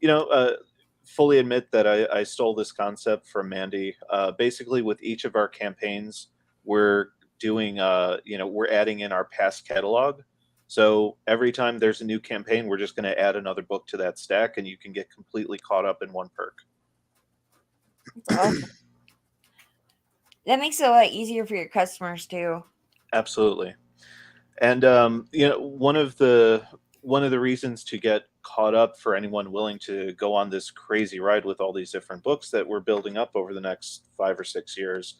You know, fully admit that I stole this concept from Mandy. Basically, with each of our campaigns, we're doing we're adding in our past catalog. So every time there's a new campaign, we're just going to add another book to that stack, and you can get completely caught up in one perk. It's awesome. That makes it a lot easier for your customers too. Absolutely. And one of the reasons to get caught up for anyone willing to go on this crazy ride with all these different books that we're building up over the next 5 or 6 years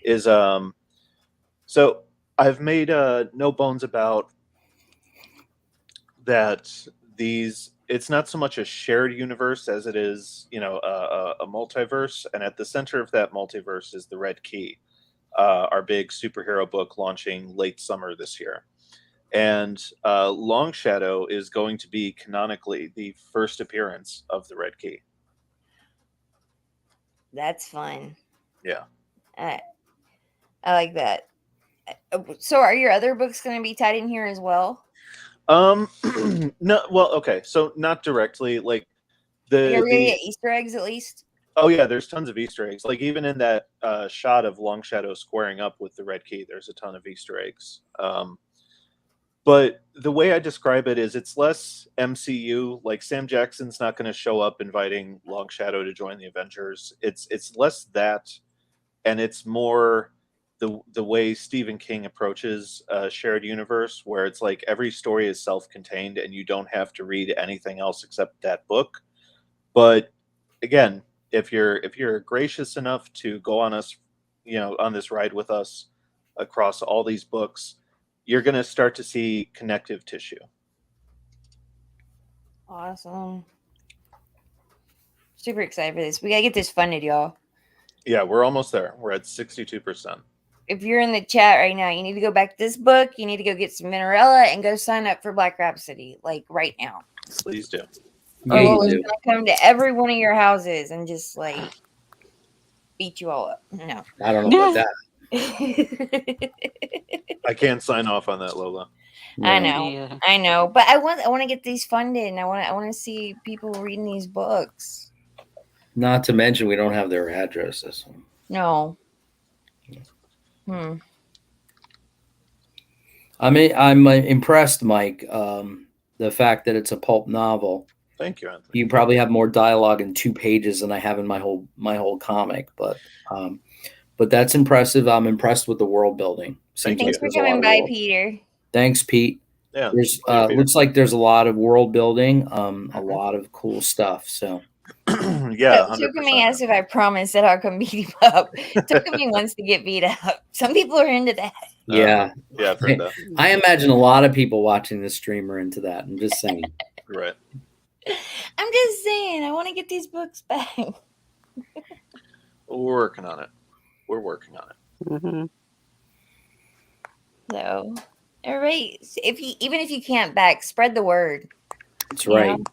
is so I've made no bones about that. It's not so much a shared universe as it is a multiverse, and at the center of that multiverse is the Red Key, our big superhero book launching late summer this year. And Longshadow is going to be canonically the first appearance of the Red Key. That's fun. Yeah. I I like that. So are your other books going to be tied in here as well? Um. No. Well. Okay. So not directly. Like Like are the we going to the. get Easter eggs at least? Oh yeah. There's tons of Easter eggs. Like even in that shot of Longshadow squaring up with the Red Key, there's a ton of Easter eggs. But the way I describe it is it's less MCU. Like Sam Jackson's not going to show up inviting Longshadow to join the Avengers. It's less that, and it's more the way Stephen King approaches a shared universe, where it's like every story is self-contained and you don't have to read anything else except that book. But again, if you're gracious enough to go on us, on this ride with us across all these books, you're going to start to see connective tissue. Awesome. Super excited for this. We got to get this funded, y'all. Yeah, we're almost there. We're at 62%. If you're in the chat right now, you need to go back to this book. You need to go get some Minerella and go sign up for Black Rhapsody, like right now. Please do. Or Yeah, you Lola's do. gonna come to every one of your houses and just like beat you all up. No. I don't know about Yeah. that. I can't sign off on that, Lola. I No. know. Yeah. I know. But I want to get these funded and I want to see people reading these books. Not to mention we don't have their addresses. No. I mean, I'm impressed, Mike. The fact that it's a pulp novel, Thank you, Anthony. You probably have more dialogue in 2 pages than I have in my whole comic, but that's impressive. I'm impressed with the world building. Thank Seems you. like Thanks for there's a lot coming of by, world. Peter. Thanks, Pete. Yeah, There's pleasure, Peter. looks like there's a lot of world building, a lot of cool stuff. So Yeah, Tookumi 100%. asked if I promised that I'll come beat him up. Tookumi wants to get beat up. Some people are into that. yeah, Yeah, I've heard that. I imagine a lot of people watching this stream are into that. I'm just saying. Right. I'm just saying, I want to get these books back. We're working on it. We're working on it. Mm-hmm. So, all right. Even if you can't back, spread the word. That's You right. know?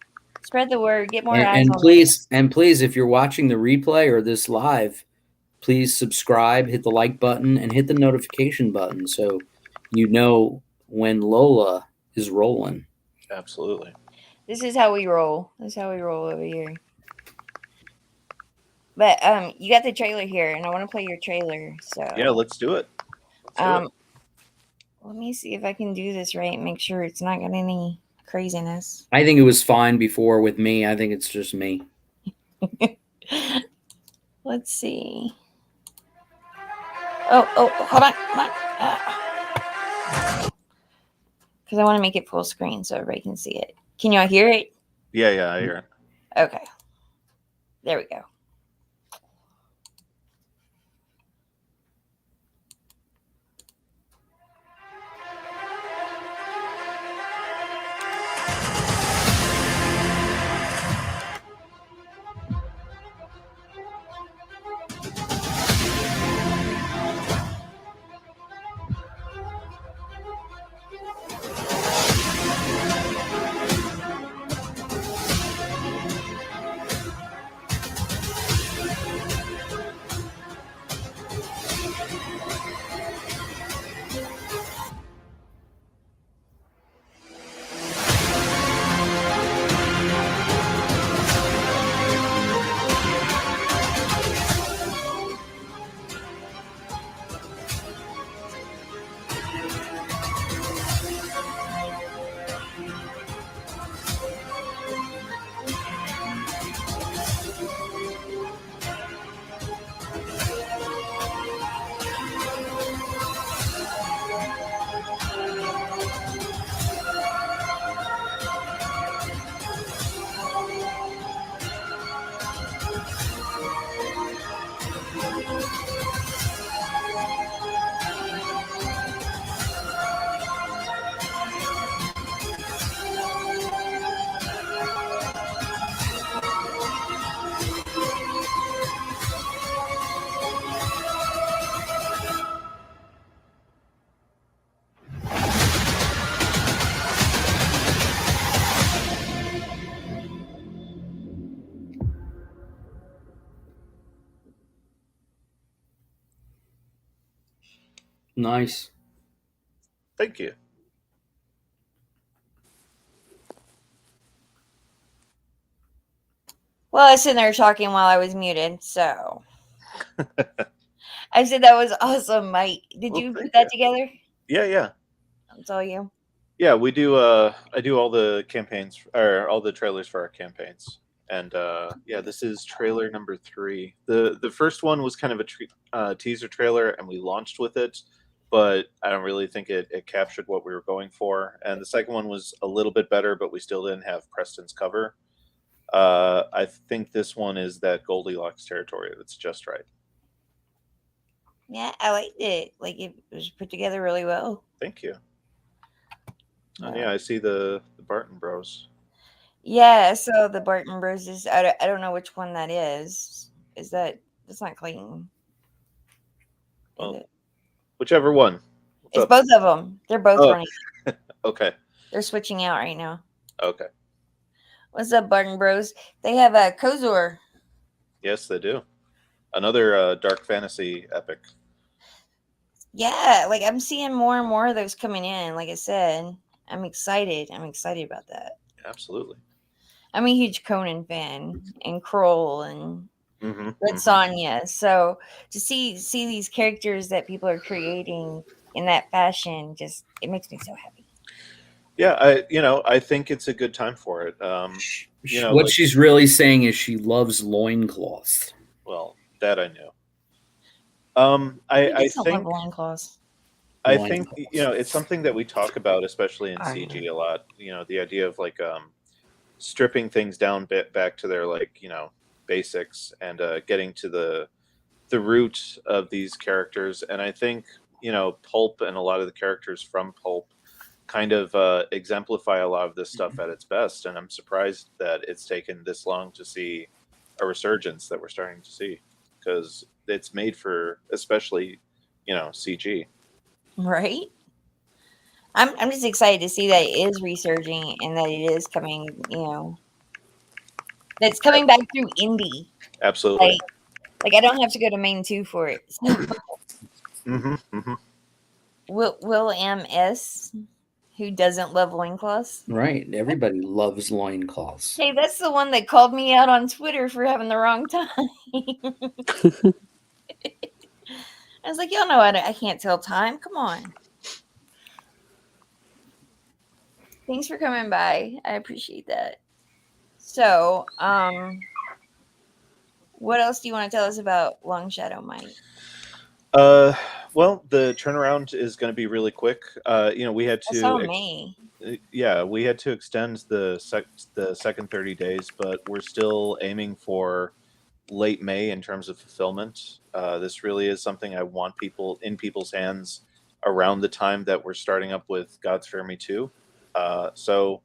Spread the word. Get more And, eyes and on please, and please, if you're watching the replay or this live, please subscribe, hit the like button, and hit the notification button so you know when Lola is rolling. Absolutely. This is how we roll. This is how we roll over here. But you got the trailer here, and I want to play your trailer. So Yeah, let's do it. let me see if I can do this right. And make sure it's not got any craziness. I think it was fine before with me. I think it's just me. Let's see. Oh, hold on. Because I want to make it full screen so everybody can see it. Can y'all hear it? Yeah, I hear it. Okay. There we go. Nice. Thank you. Well, I was sitting there talking while I was muted, so I said that was awesome, Mike. Did you put that together? Yeah. That's all you. Yeah, we do. I do all the campaigns or all the trailers for our campaigns, and yeah, this is trailer number 3. The first one was kind of a teaser trailer, and we launched with it, but I don't really think it captured what we were going for. And the second one was a little bit better, but we still didn't have Preston's cover. I think this one is that Goldilocks territory that's just right. Yeah, I liked it. Like it was put together really well. Thank you. And yeah, I see the Barton Bros. Yeah, so the Barton Bros is I don't know which one that is. Is that's not Clayton? Well, Is it? whichever one. What's It's up? both of them. They're both Oh. running. Okay. They're switching out right now. Okay. What's up, Barton Bros? They have a Kozor. Yes, they do. Another dark fantasy epic. Yeah, like I'm seeing more and more of those coming in. Like I said, I'm excited. I'm excited about that. Absolutely. I'm a huge Conan fan and Kroll and Mm-hmm. Red Sonja. So to see these characters that people are creating in that fashion, just it makes me so happy. Yeah, I think it's a good time for it. What Like, she's really saying is she loves loincloths. well, that I knew. Who I doesn't love think loincloths? Loincloths. it's something that we talk about, especially in I know. CG a lot. The idea of like stripping things down bit back to their like basics and getting to the root of these characters. And I think Pulp and a lot of the characters from Pulp kind of exemplify a lot of this stuff at its best. And I'm surprised that it's taken this long to see a resurgence that we're starting to see, because it's made for especially CG. Right? I'm just excited to see that it is resurging and that it is coming, that's coming back through indie. Absolutely. Like I don't have to go to main 2 for it. So, Hmm. Hmm. Will M.S., who doesn't love loincloths? Right. Everybody loves loincloths. Hey, that's the one that called me out on Twitter for having the wrong time. I was like, y'all know I can't tell time. Come on. Thanks for coming by. I appreciate that. So, what else do you want to tell us about Longshadow Mike? Uh, well, the turnaround is going to be really quick. We had I saw to, May. yeah, we had to extend the second 30 days, but we're still aiming for late May in terms of fulfillment. This really is something I want people's hands around the time that we're starting up with God's Fear Me Too. So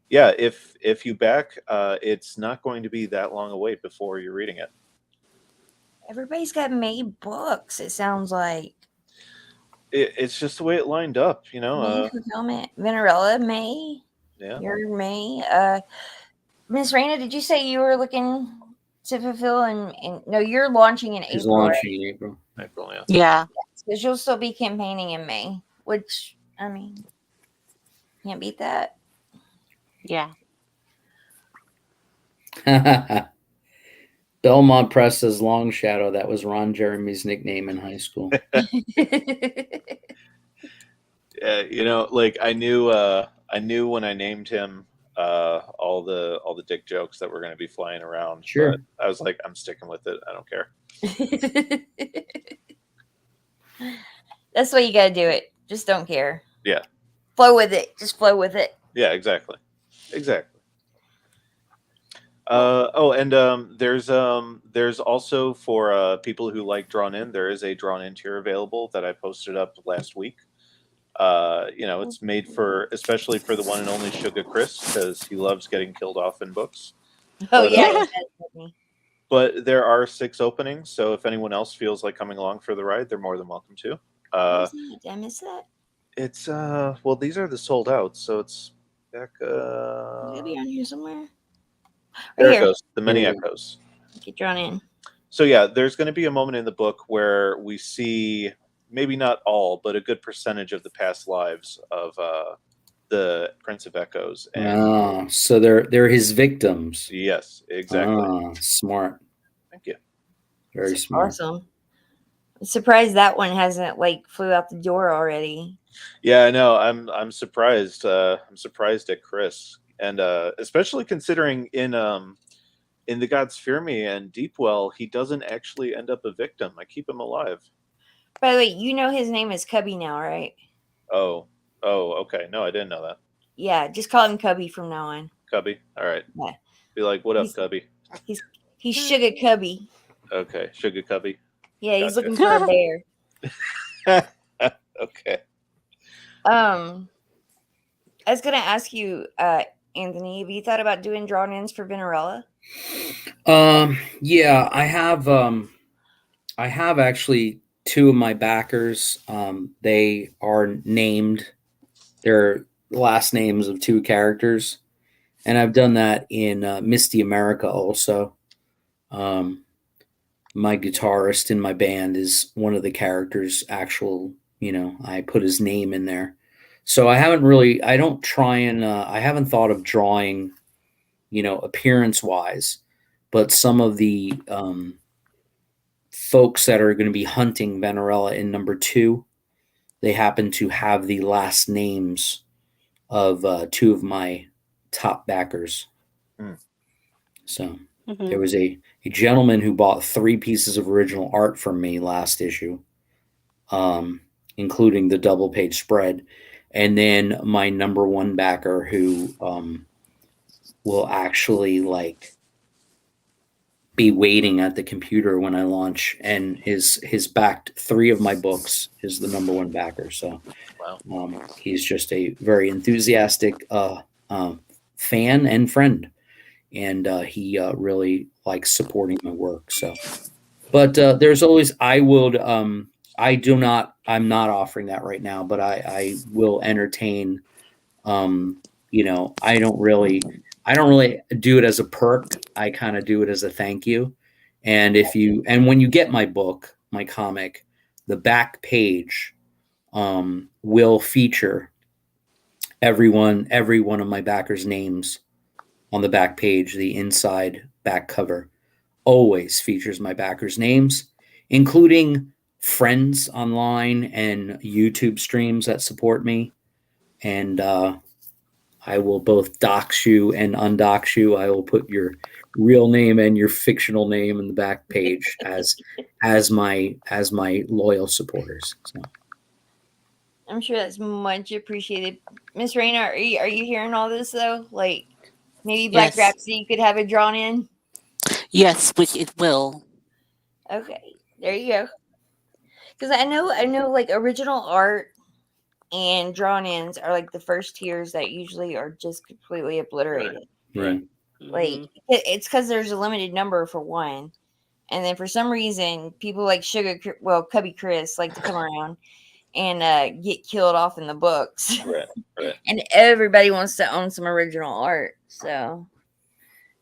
yeah, if you back, it's not going to be that long a wait before you're reading it. Everybody's got May books, it sounds like. It's just the way it lined up, May fulfillment. Venerella, May. Yeah. You're May. MissRena, did you say you were looking to fulfill in no, you're launching in She's April, launching right? in April. April, yeah. Yeah. Because you'll still be campaigning in May, which I mean, can't beat that. Yeah. Belmont Press says Longshadow. That was Ron Jeremy's nickname in high school. Yeah, like I knew when I named him all the dick jokes that were going to be flying around. Sure. But I was like, I'm sticking with it. I don't care. That's why you gotta do it. Just don't care. Yeah. Flow with it. Just flow with it. Yeah, exactly. And there's also for people who like Drawn In, there is a Drawn In tier available that I posted up last week. It's made for especially for the one and only Sugar Chris, because he loves getting killed off in books. Oh But, yeah, uh, that's with me. But there are 6 openings, so if anyone else feels like coming along for the ride, they're more than welcome to. What was that? Did I miss that? It's well, these are the sold out, so it's back. Is it gonna be on here somewhere? There Right it here. goes. The many Yeah. echoes. Get Drawn In. So yeah, there's going to be a moment in the book where we see maybe not all, but a good percentage of the past lives of the Prince of Echoes. And So they're his victims. yes, exactly. Smart. Thank you. Very That's smart. awesome. I'm surprised that one hasn't flew out the door already. Yeah, I know. I'm surprised. I'm surprised at Chris, and especially considering in the Gods Fear Me and Deepwell, he doesn't actually end up a victim. I keep him alive. By the way, you know his name is Cubby now, right? Oh, okay. No, I didn't know that. Yeah, just call him Cubby from now on. Cubby. All right. Yeah. Be like, what up, Cubby? He's Sugar Cubby. Okay, Sugar Cubby. Yeah, he's Gotcha. looking for a bear. Okay. I was gonna ask you, Anthony, have you thought about doing drawn ins for Venerella? Yeah, I have actually 2 of my backers. They are named. They're last names of 2 characters, and I've done that in Misty America also. My guitarist in my band is one of the characters' actual. I put his name in there. So I don't try and I haven't thought of drawing, appearance wise, but some of the folks that are going to be hunting Venerella in number 2, they happen to have the last names of two of my top backers. Hmm. So Mhm. there was a gentleman who bought 3 pieces of original art from me last issue, including the double page spread. And then my number one backer who will actually like be waiting at the computer when I launch, and his backed 3 of my books, is the number one backer. So Wow. he's just a very enthusiastic fan and friend, and he really likes supporting my work. So, but there's always I'm not offering that right now, but I will entertain. You know, I don't really do it as a perk. I kind of do it as a thank you. And when you get my book, my comic, the back page will feature every one of my backers' names on the back page. The inside back cover always features my backers' names, including friends online and YouTube streams that support me. And I will both dox you and undox you. I will put your real name and your fictional name in the back page as my loyal supporters. So I'm sure that's much appreciated. MissRena, are you hearing all this though? Like maybe Black Yes. Rhapsody could have it drawn in. Yes, which it will. Okay, there you go. Because I know like original art and drawn ins are like the first tiers that usually are just completely Right. obliterated. Right. Like Mhm. it's because there's a limited number for one, and then for some reason people like Cubby Chris like to come around and get killed off in the books, Right. Right. and everybody wants to own some original art. So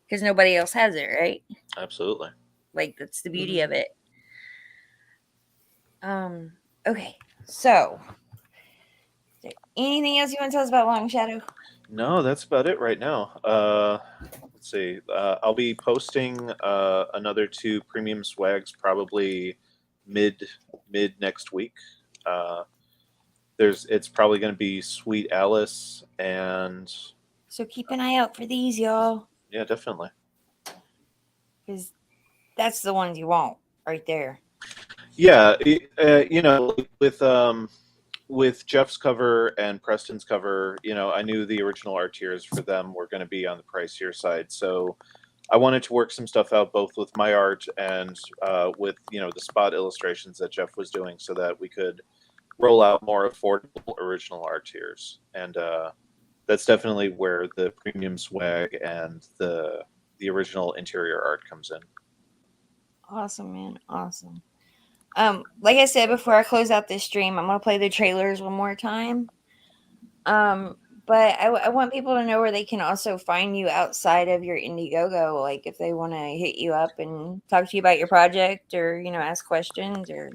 because nobody else has it, right? Absolutely. Like that's the beauty of Mhm. it. Um. Okay. So, is there anything else you want to tell us about Longshadow? No, that's about it right now. Let's see. I'll be posting another 2 premium swags probably mid mid next week. Uh, it's probably going to be Sweet Alice and So keep an eye out for these, y'all, yeah, definitely. because that's the ones you want right there. Yeah, you know, with Jeff's cover and Preston's cover, you know, I knew the original art tiers for them were going to be on the pricier side, so I wanted to work some stuff out both with my art and with the spot illustrations that Jeff was doing, so that we could roll out more affordable original art tiers, and that's definitely where the premium swag and the original interior art comes in. Awesome, man. Awesome. Like I said before I close out this stream, I'm gonna play the trailers one more time. Um, but I want people to know where they can also find you outside of your Indiegogo. Like if they want to hit you up and talk to you about your project, or ask questions, or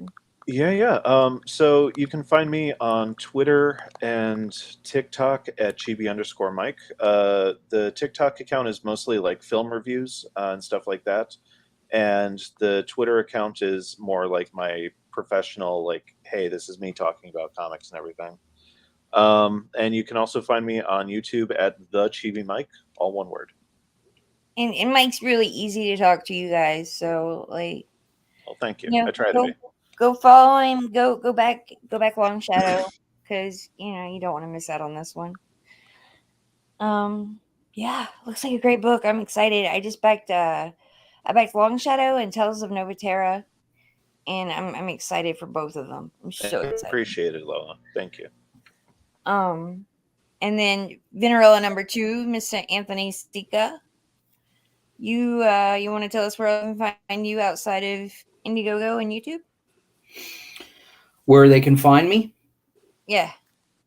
Yeah, yeah. So you can find me on Twitter and TikTok at chibi_Mike. The TikTok account is mostly like film reviews and stuff like that. And the Twitter account is more like my professional, like, hey, this is me talking about comics and everything. And you can also find me on YouTube at the Chibi Mike, all one word. and Mike's really easy to talk to, you guys. So like Well, thank you. I try to go be. follow him. Go back Long Shadow, because you don't want to miss out on this one. Yeah, looks like a great book. I'm excited. I backed Long Shadow and Tales of Novatera, and I'm excited for both of them. I'm I so excited. appreciate it, Lola. Thank you. Um, and then Venerella number 2, Mr. AnthonySica. You want to tell us where I can find you outside of Indiegogo and YouTube? where they can find me? Yeah.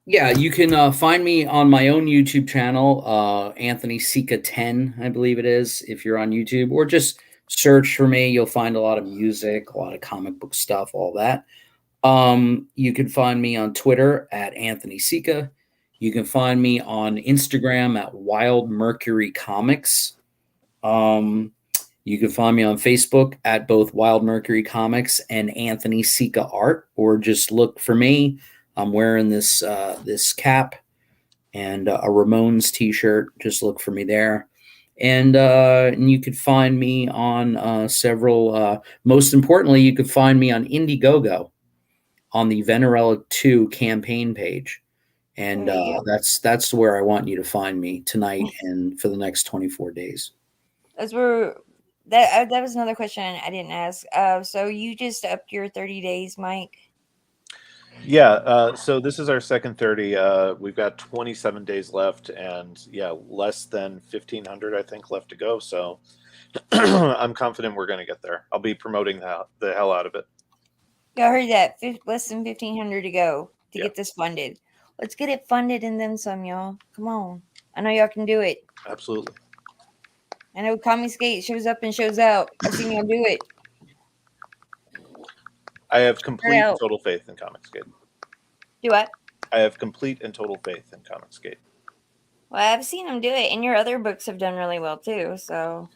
Yeah, you can find me on my own YouTube channel, AnthonySica 10, I believe it is, if you're on YouTube, or just search for me. You'll find a lot of music, a lot of comic book stuff, all that. You can find me on Twitter at AnthonySica. You can find me on Instagram at Wild Mercury Comics. Um, you can find me on Facebook at both Wild Mercury Comics and AnthonySica Art, or just look for me. I'm wearing this cap, and a Ramones T-shirt. Just look for me there. And you could find me on several. Most importantly, you could find me on Indiegogo on the Venerella 2 campaign page, and There you go. that's where I want you to find me tonight and for the next 24 days. That's where that was another question I didn't ask. So you just upped your 30 days, Mike. Yeah, so this is our second 30. We've got 27 days left, and yeah, less than 1,500, I think, left to go. So I'm confident we're going to get there. I'll be promoting the hell out of it. Y'all heard that? Less than 1,500 to go to Yeah. get this funded. Let's get it funded and then some, y'all. Come on. I know y'all can do it. Absolutely. I know Skate shows up and shows out. I've seen y'all do it. I have Start complete and out. total faith in Comicsgate. Do what? I have complete and total faith in Comicsgate. Well, I've seen them do it, and your other books have done really well too. So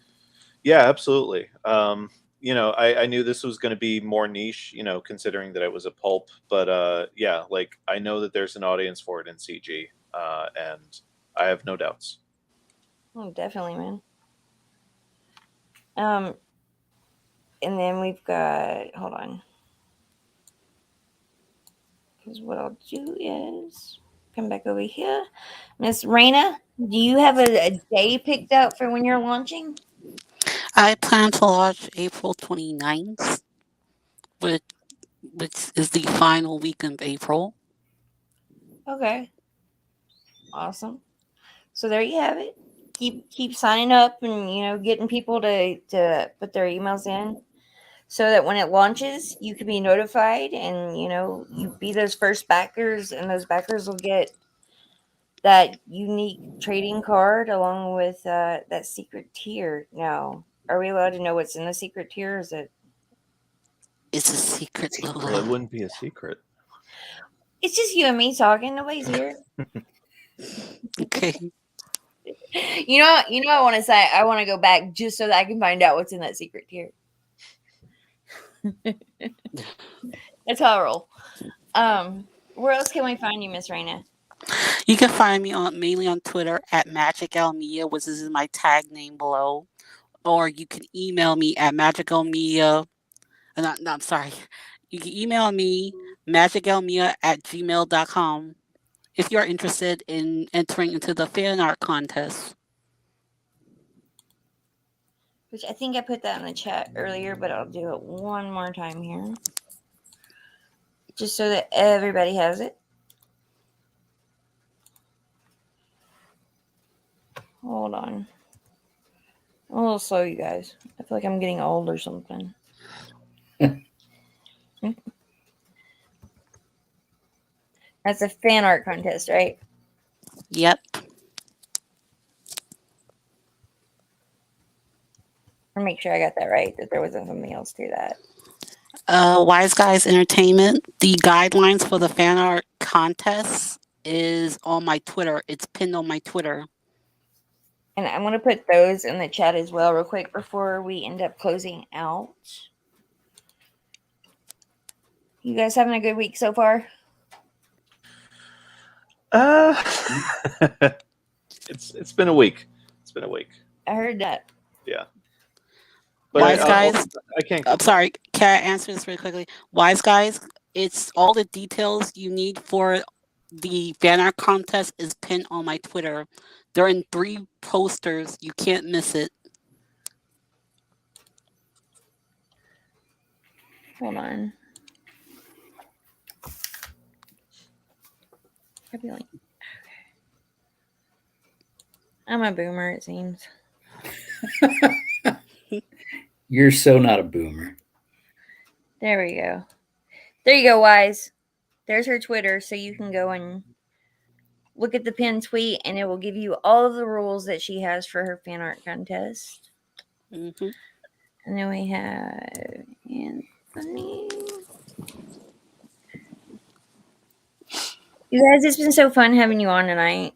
Yeah, absolutely. I knew this was going to be more niche, considering that it was a pulp. But yeah, like I know that there's an audience for it in CG, and I have no doubts. oh, definitely, man. Um, and then we've got hold on, because what I'll do is come back over here, MissRena. Do you have a day picked out for when you're launching? I plan to launch April 29th, which, which is the final weekend of April. Okay, awesome. So there you have it. Keep signing up and getting people to put their emails in so that when it launches you can be notified and you be those first backers, and those backers will get that unique trading card along with that secret tier. Now, are we allowed to know what's in the secret tier? Is it? It's a secret, Well, it Lola. wouldn't be a secret. It's just you and me talking. Nobody's here. Okay. I want to say I want to go back just so that I can find out what's in that secret tier. That's how I roll. Where else can we find you, MissRena? You can find me mainly on Twitter at MagicAlmedia, which is my tag name below. Or you can email me at magicalmedia. No, I'm sorry. You can email me magicalmedia@gmail.com if you're interested in entering into the fan art contest. Which I think I put that in the chat earlier, but I'll do it one more time here. Just so that everybody has it. Hold on. I'm a little slow, you guys. I feel like I'm getting old or something. That's a fan art contest, right? Yep. I'll make sure I got that right, that there wasn't something else to that. Wise Guys Entertainment. The guidelines for the fan art contest is on my Twitter. It's pinned on my Twitter. And I'm going to put those in the chat as well real quick before we end up closing out. You guys having a good week so far? It's been a week. It's been a week. I heard that. Yeah. But Wise Guys. I can't. I'm sorry. Can I answer this really quickly? Wise Guys. It's all the details you need for the fan art contest is pinned on my Twitter. They're in 3 posters. You can't miss it. Hold on. I'm a boomer, it seems. You're so not a boomer. There we go. There you go, Wise. There's her Twitter, so you can go and look at the pinned tweet, and it will give you all of the rules that she has for her fan art contest. Mm-hmm. And then we have Anthony. You guys, it's been so fun having you on tonight.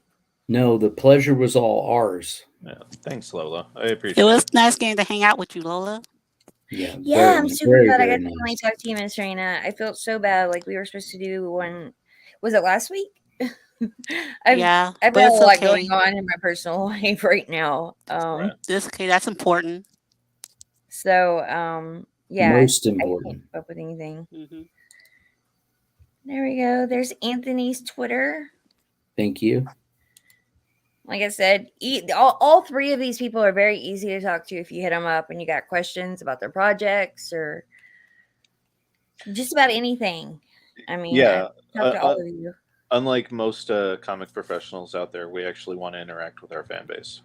No, the pleasure was all ours. Yeah, thanks, Lola. I appreciate it. It was nice getting to hang out with you, Lola. Yeah, I'm super glad I got to nice. finally talk to you, MissRena. I felt so bad. Like we were supposed to do one. Was it last week? I've Yeah, I've but got a it's lot going okay. on in my personal life right now. Right. It's okay. That's important. Yeah, Most I can't important. keep up with anything. Hmm. There we go. There's Anthony's Twitter. Thank you. Like I said, all three of these people are very easy to talk to if you hit them up and you got questions about their projects or just about anything. I mean, I Yeah. talk to all of you. Unlike most comic professionals out there, we actually want to interact with our fan base.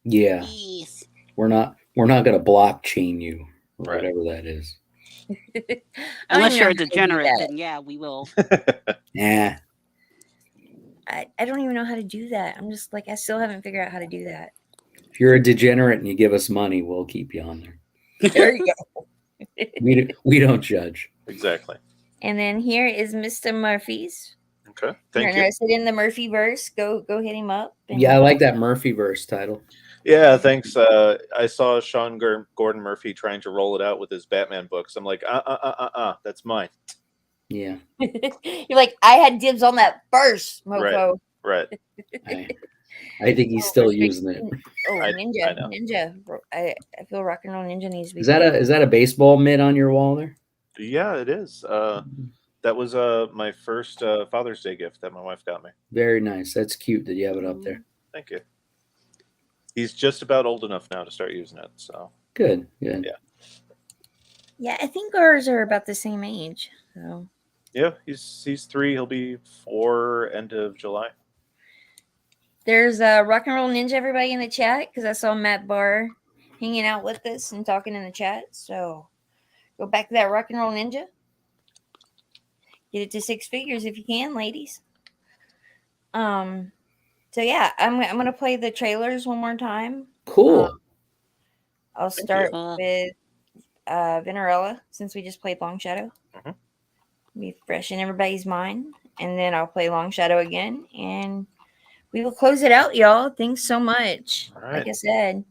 Yeah, Yes. we're not gonna blockchain you or Right. whatever that is. I don't even Unless know you're a how to do degenerate, that. then yeah, we will. Nah, I don't even know how to do that. I'm just like, I still haven't figured out how to do that. if you're a degenerate and you give us money, we'll keep you on there. There you go. We don't judge. Exactly. And then here is Mr. Murphy's. Okay. If you're Thank you. interested in the Murphy verse, go hit him up. Yeah, I like that Murphy verse title. Yeah, thanks. I saw Sean Gordon Murphy trying to roll it out with his Batman books. I'm like, that's mine. Yeah, You're like, I had dibs on that first, mofo. Right. I think he's still using it. Oh, I know. Ninja. I feel rock and roll Ninja needs to be. Is that a baseball mitt on your wall there? Yeah, it is. That was my first Father's Day gift that my wife got me. Very nice. That's cute that you have it up there. Thank you. He's just about old enough now to start using it. So Good. Good. Yeah. Yeah, I think ours are about the same age. So yeah, he's 3. He'll be 4 end of July. there's rock and roll Ninja, everybody in the chat, because I saw Matt Barr hanging out with us and talking in the chat. So go back to that rock and roll Ninja. Get it to 6 figures if you can, ladies. So yeah, I'm gonna play the trailers one more time. Cool. I'll Thank start you. with Vinarella, since we just played Longshadow. Mhm. Be fresh in everybody's mind, and then I'll play Longshadow again, and we will close it out, y'all. Thanks so much. All right. Like I said,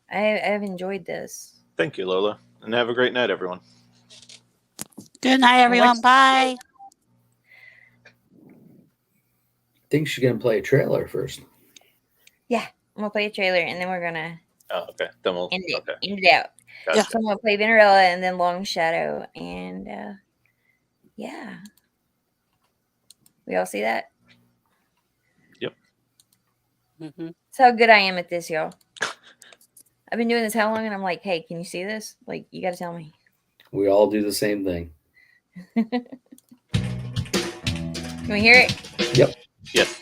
I've enjoyed this. Thank you, Lola, and have a great night, everyone. Good night, everyone. Bye. I think she's gonna play a trailer first. Yeah, I'm gonna play a trailer, and then we're gonna Oh, okay. Then we'll end it, okay. end it out. Gotcha. So I'm gonna play Vinarella and then Longshadow, and yeah, we all see that. Yep. Mm-hmm. That's how good I am at this, y'all. I've been doing this how long, and I'm like, hey, can you see this? Like, you got to tell me. We all do the same thing. Can we hear it? Yep. Yes.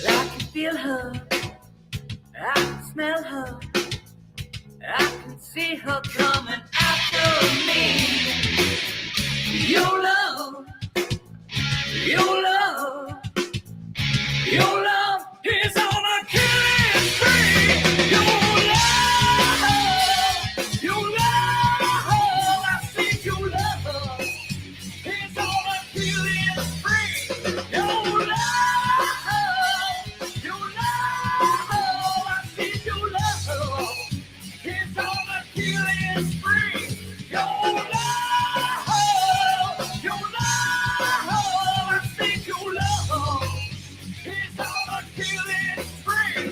I can feel her. I can smell her. I can see her coming after me. Your love, your love, your love is on a killing spree. Your love, I see your love is on a killing spree. Your love, I see your love is on a killing spree. Your love, I see your love is on a killing spree.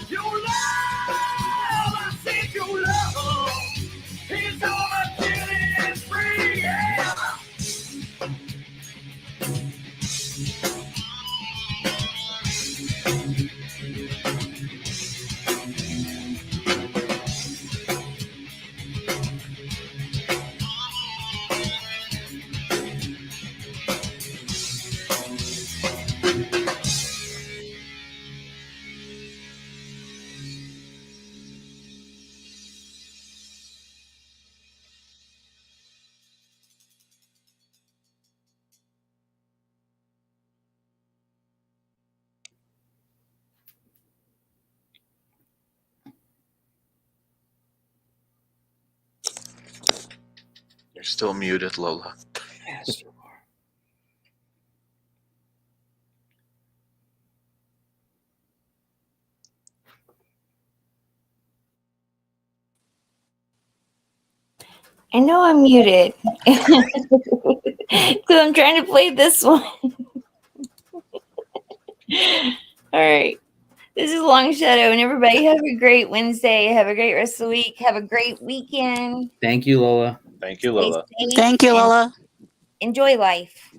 Your love, I see your love is on a killing spree. Yeah. You're still muted, Lola. Yes. I know I'm muted. So I'm trying to play this one. All right. This is Longshadow, and everybody have a great Wednesday. Have a great rest of the week. Have a great weekend. Thank you, Lola. Thank you, Stay Lola. safe Thank you, and Lola. enjoy life.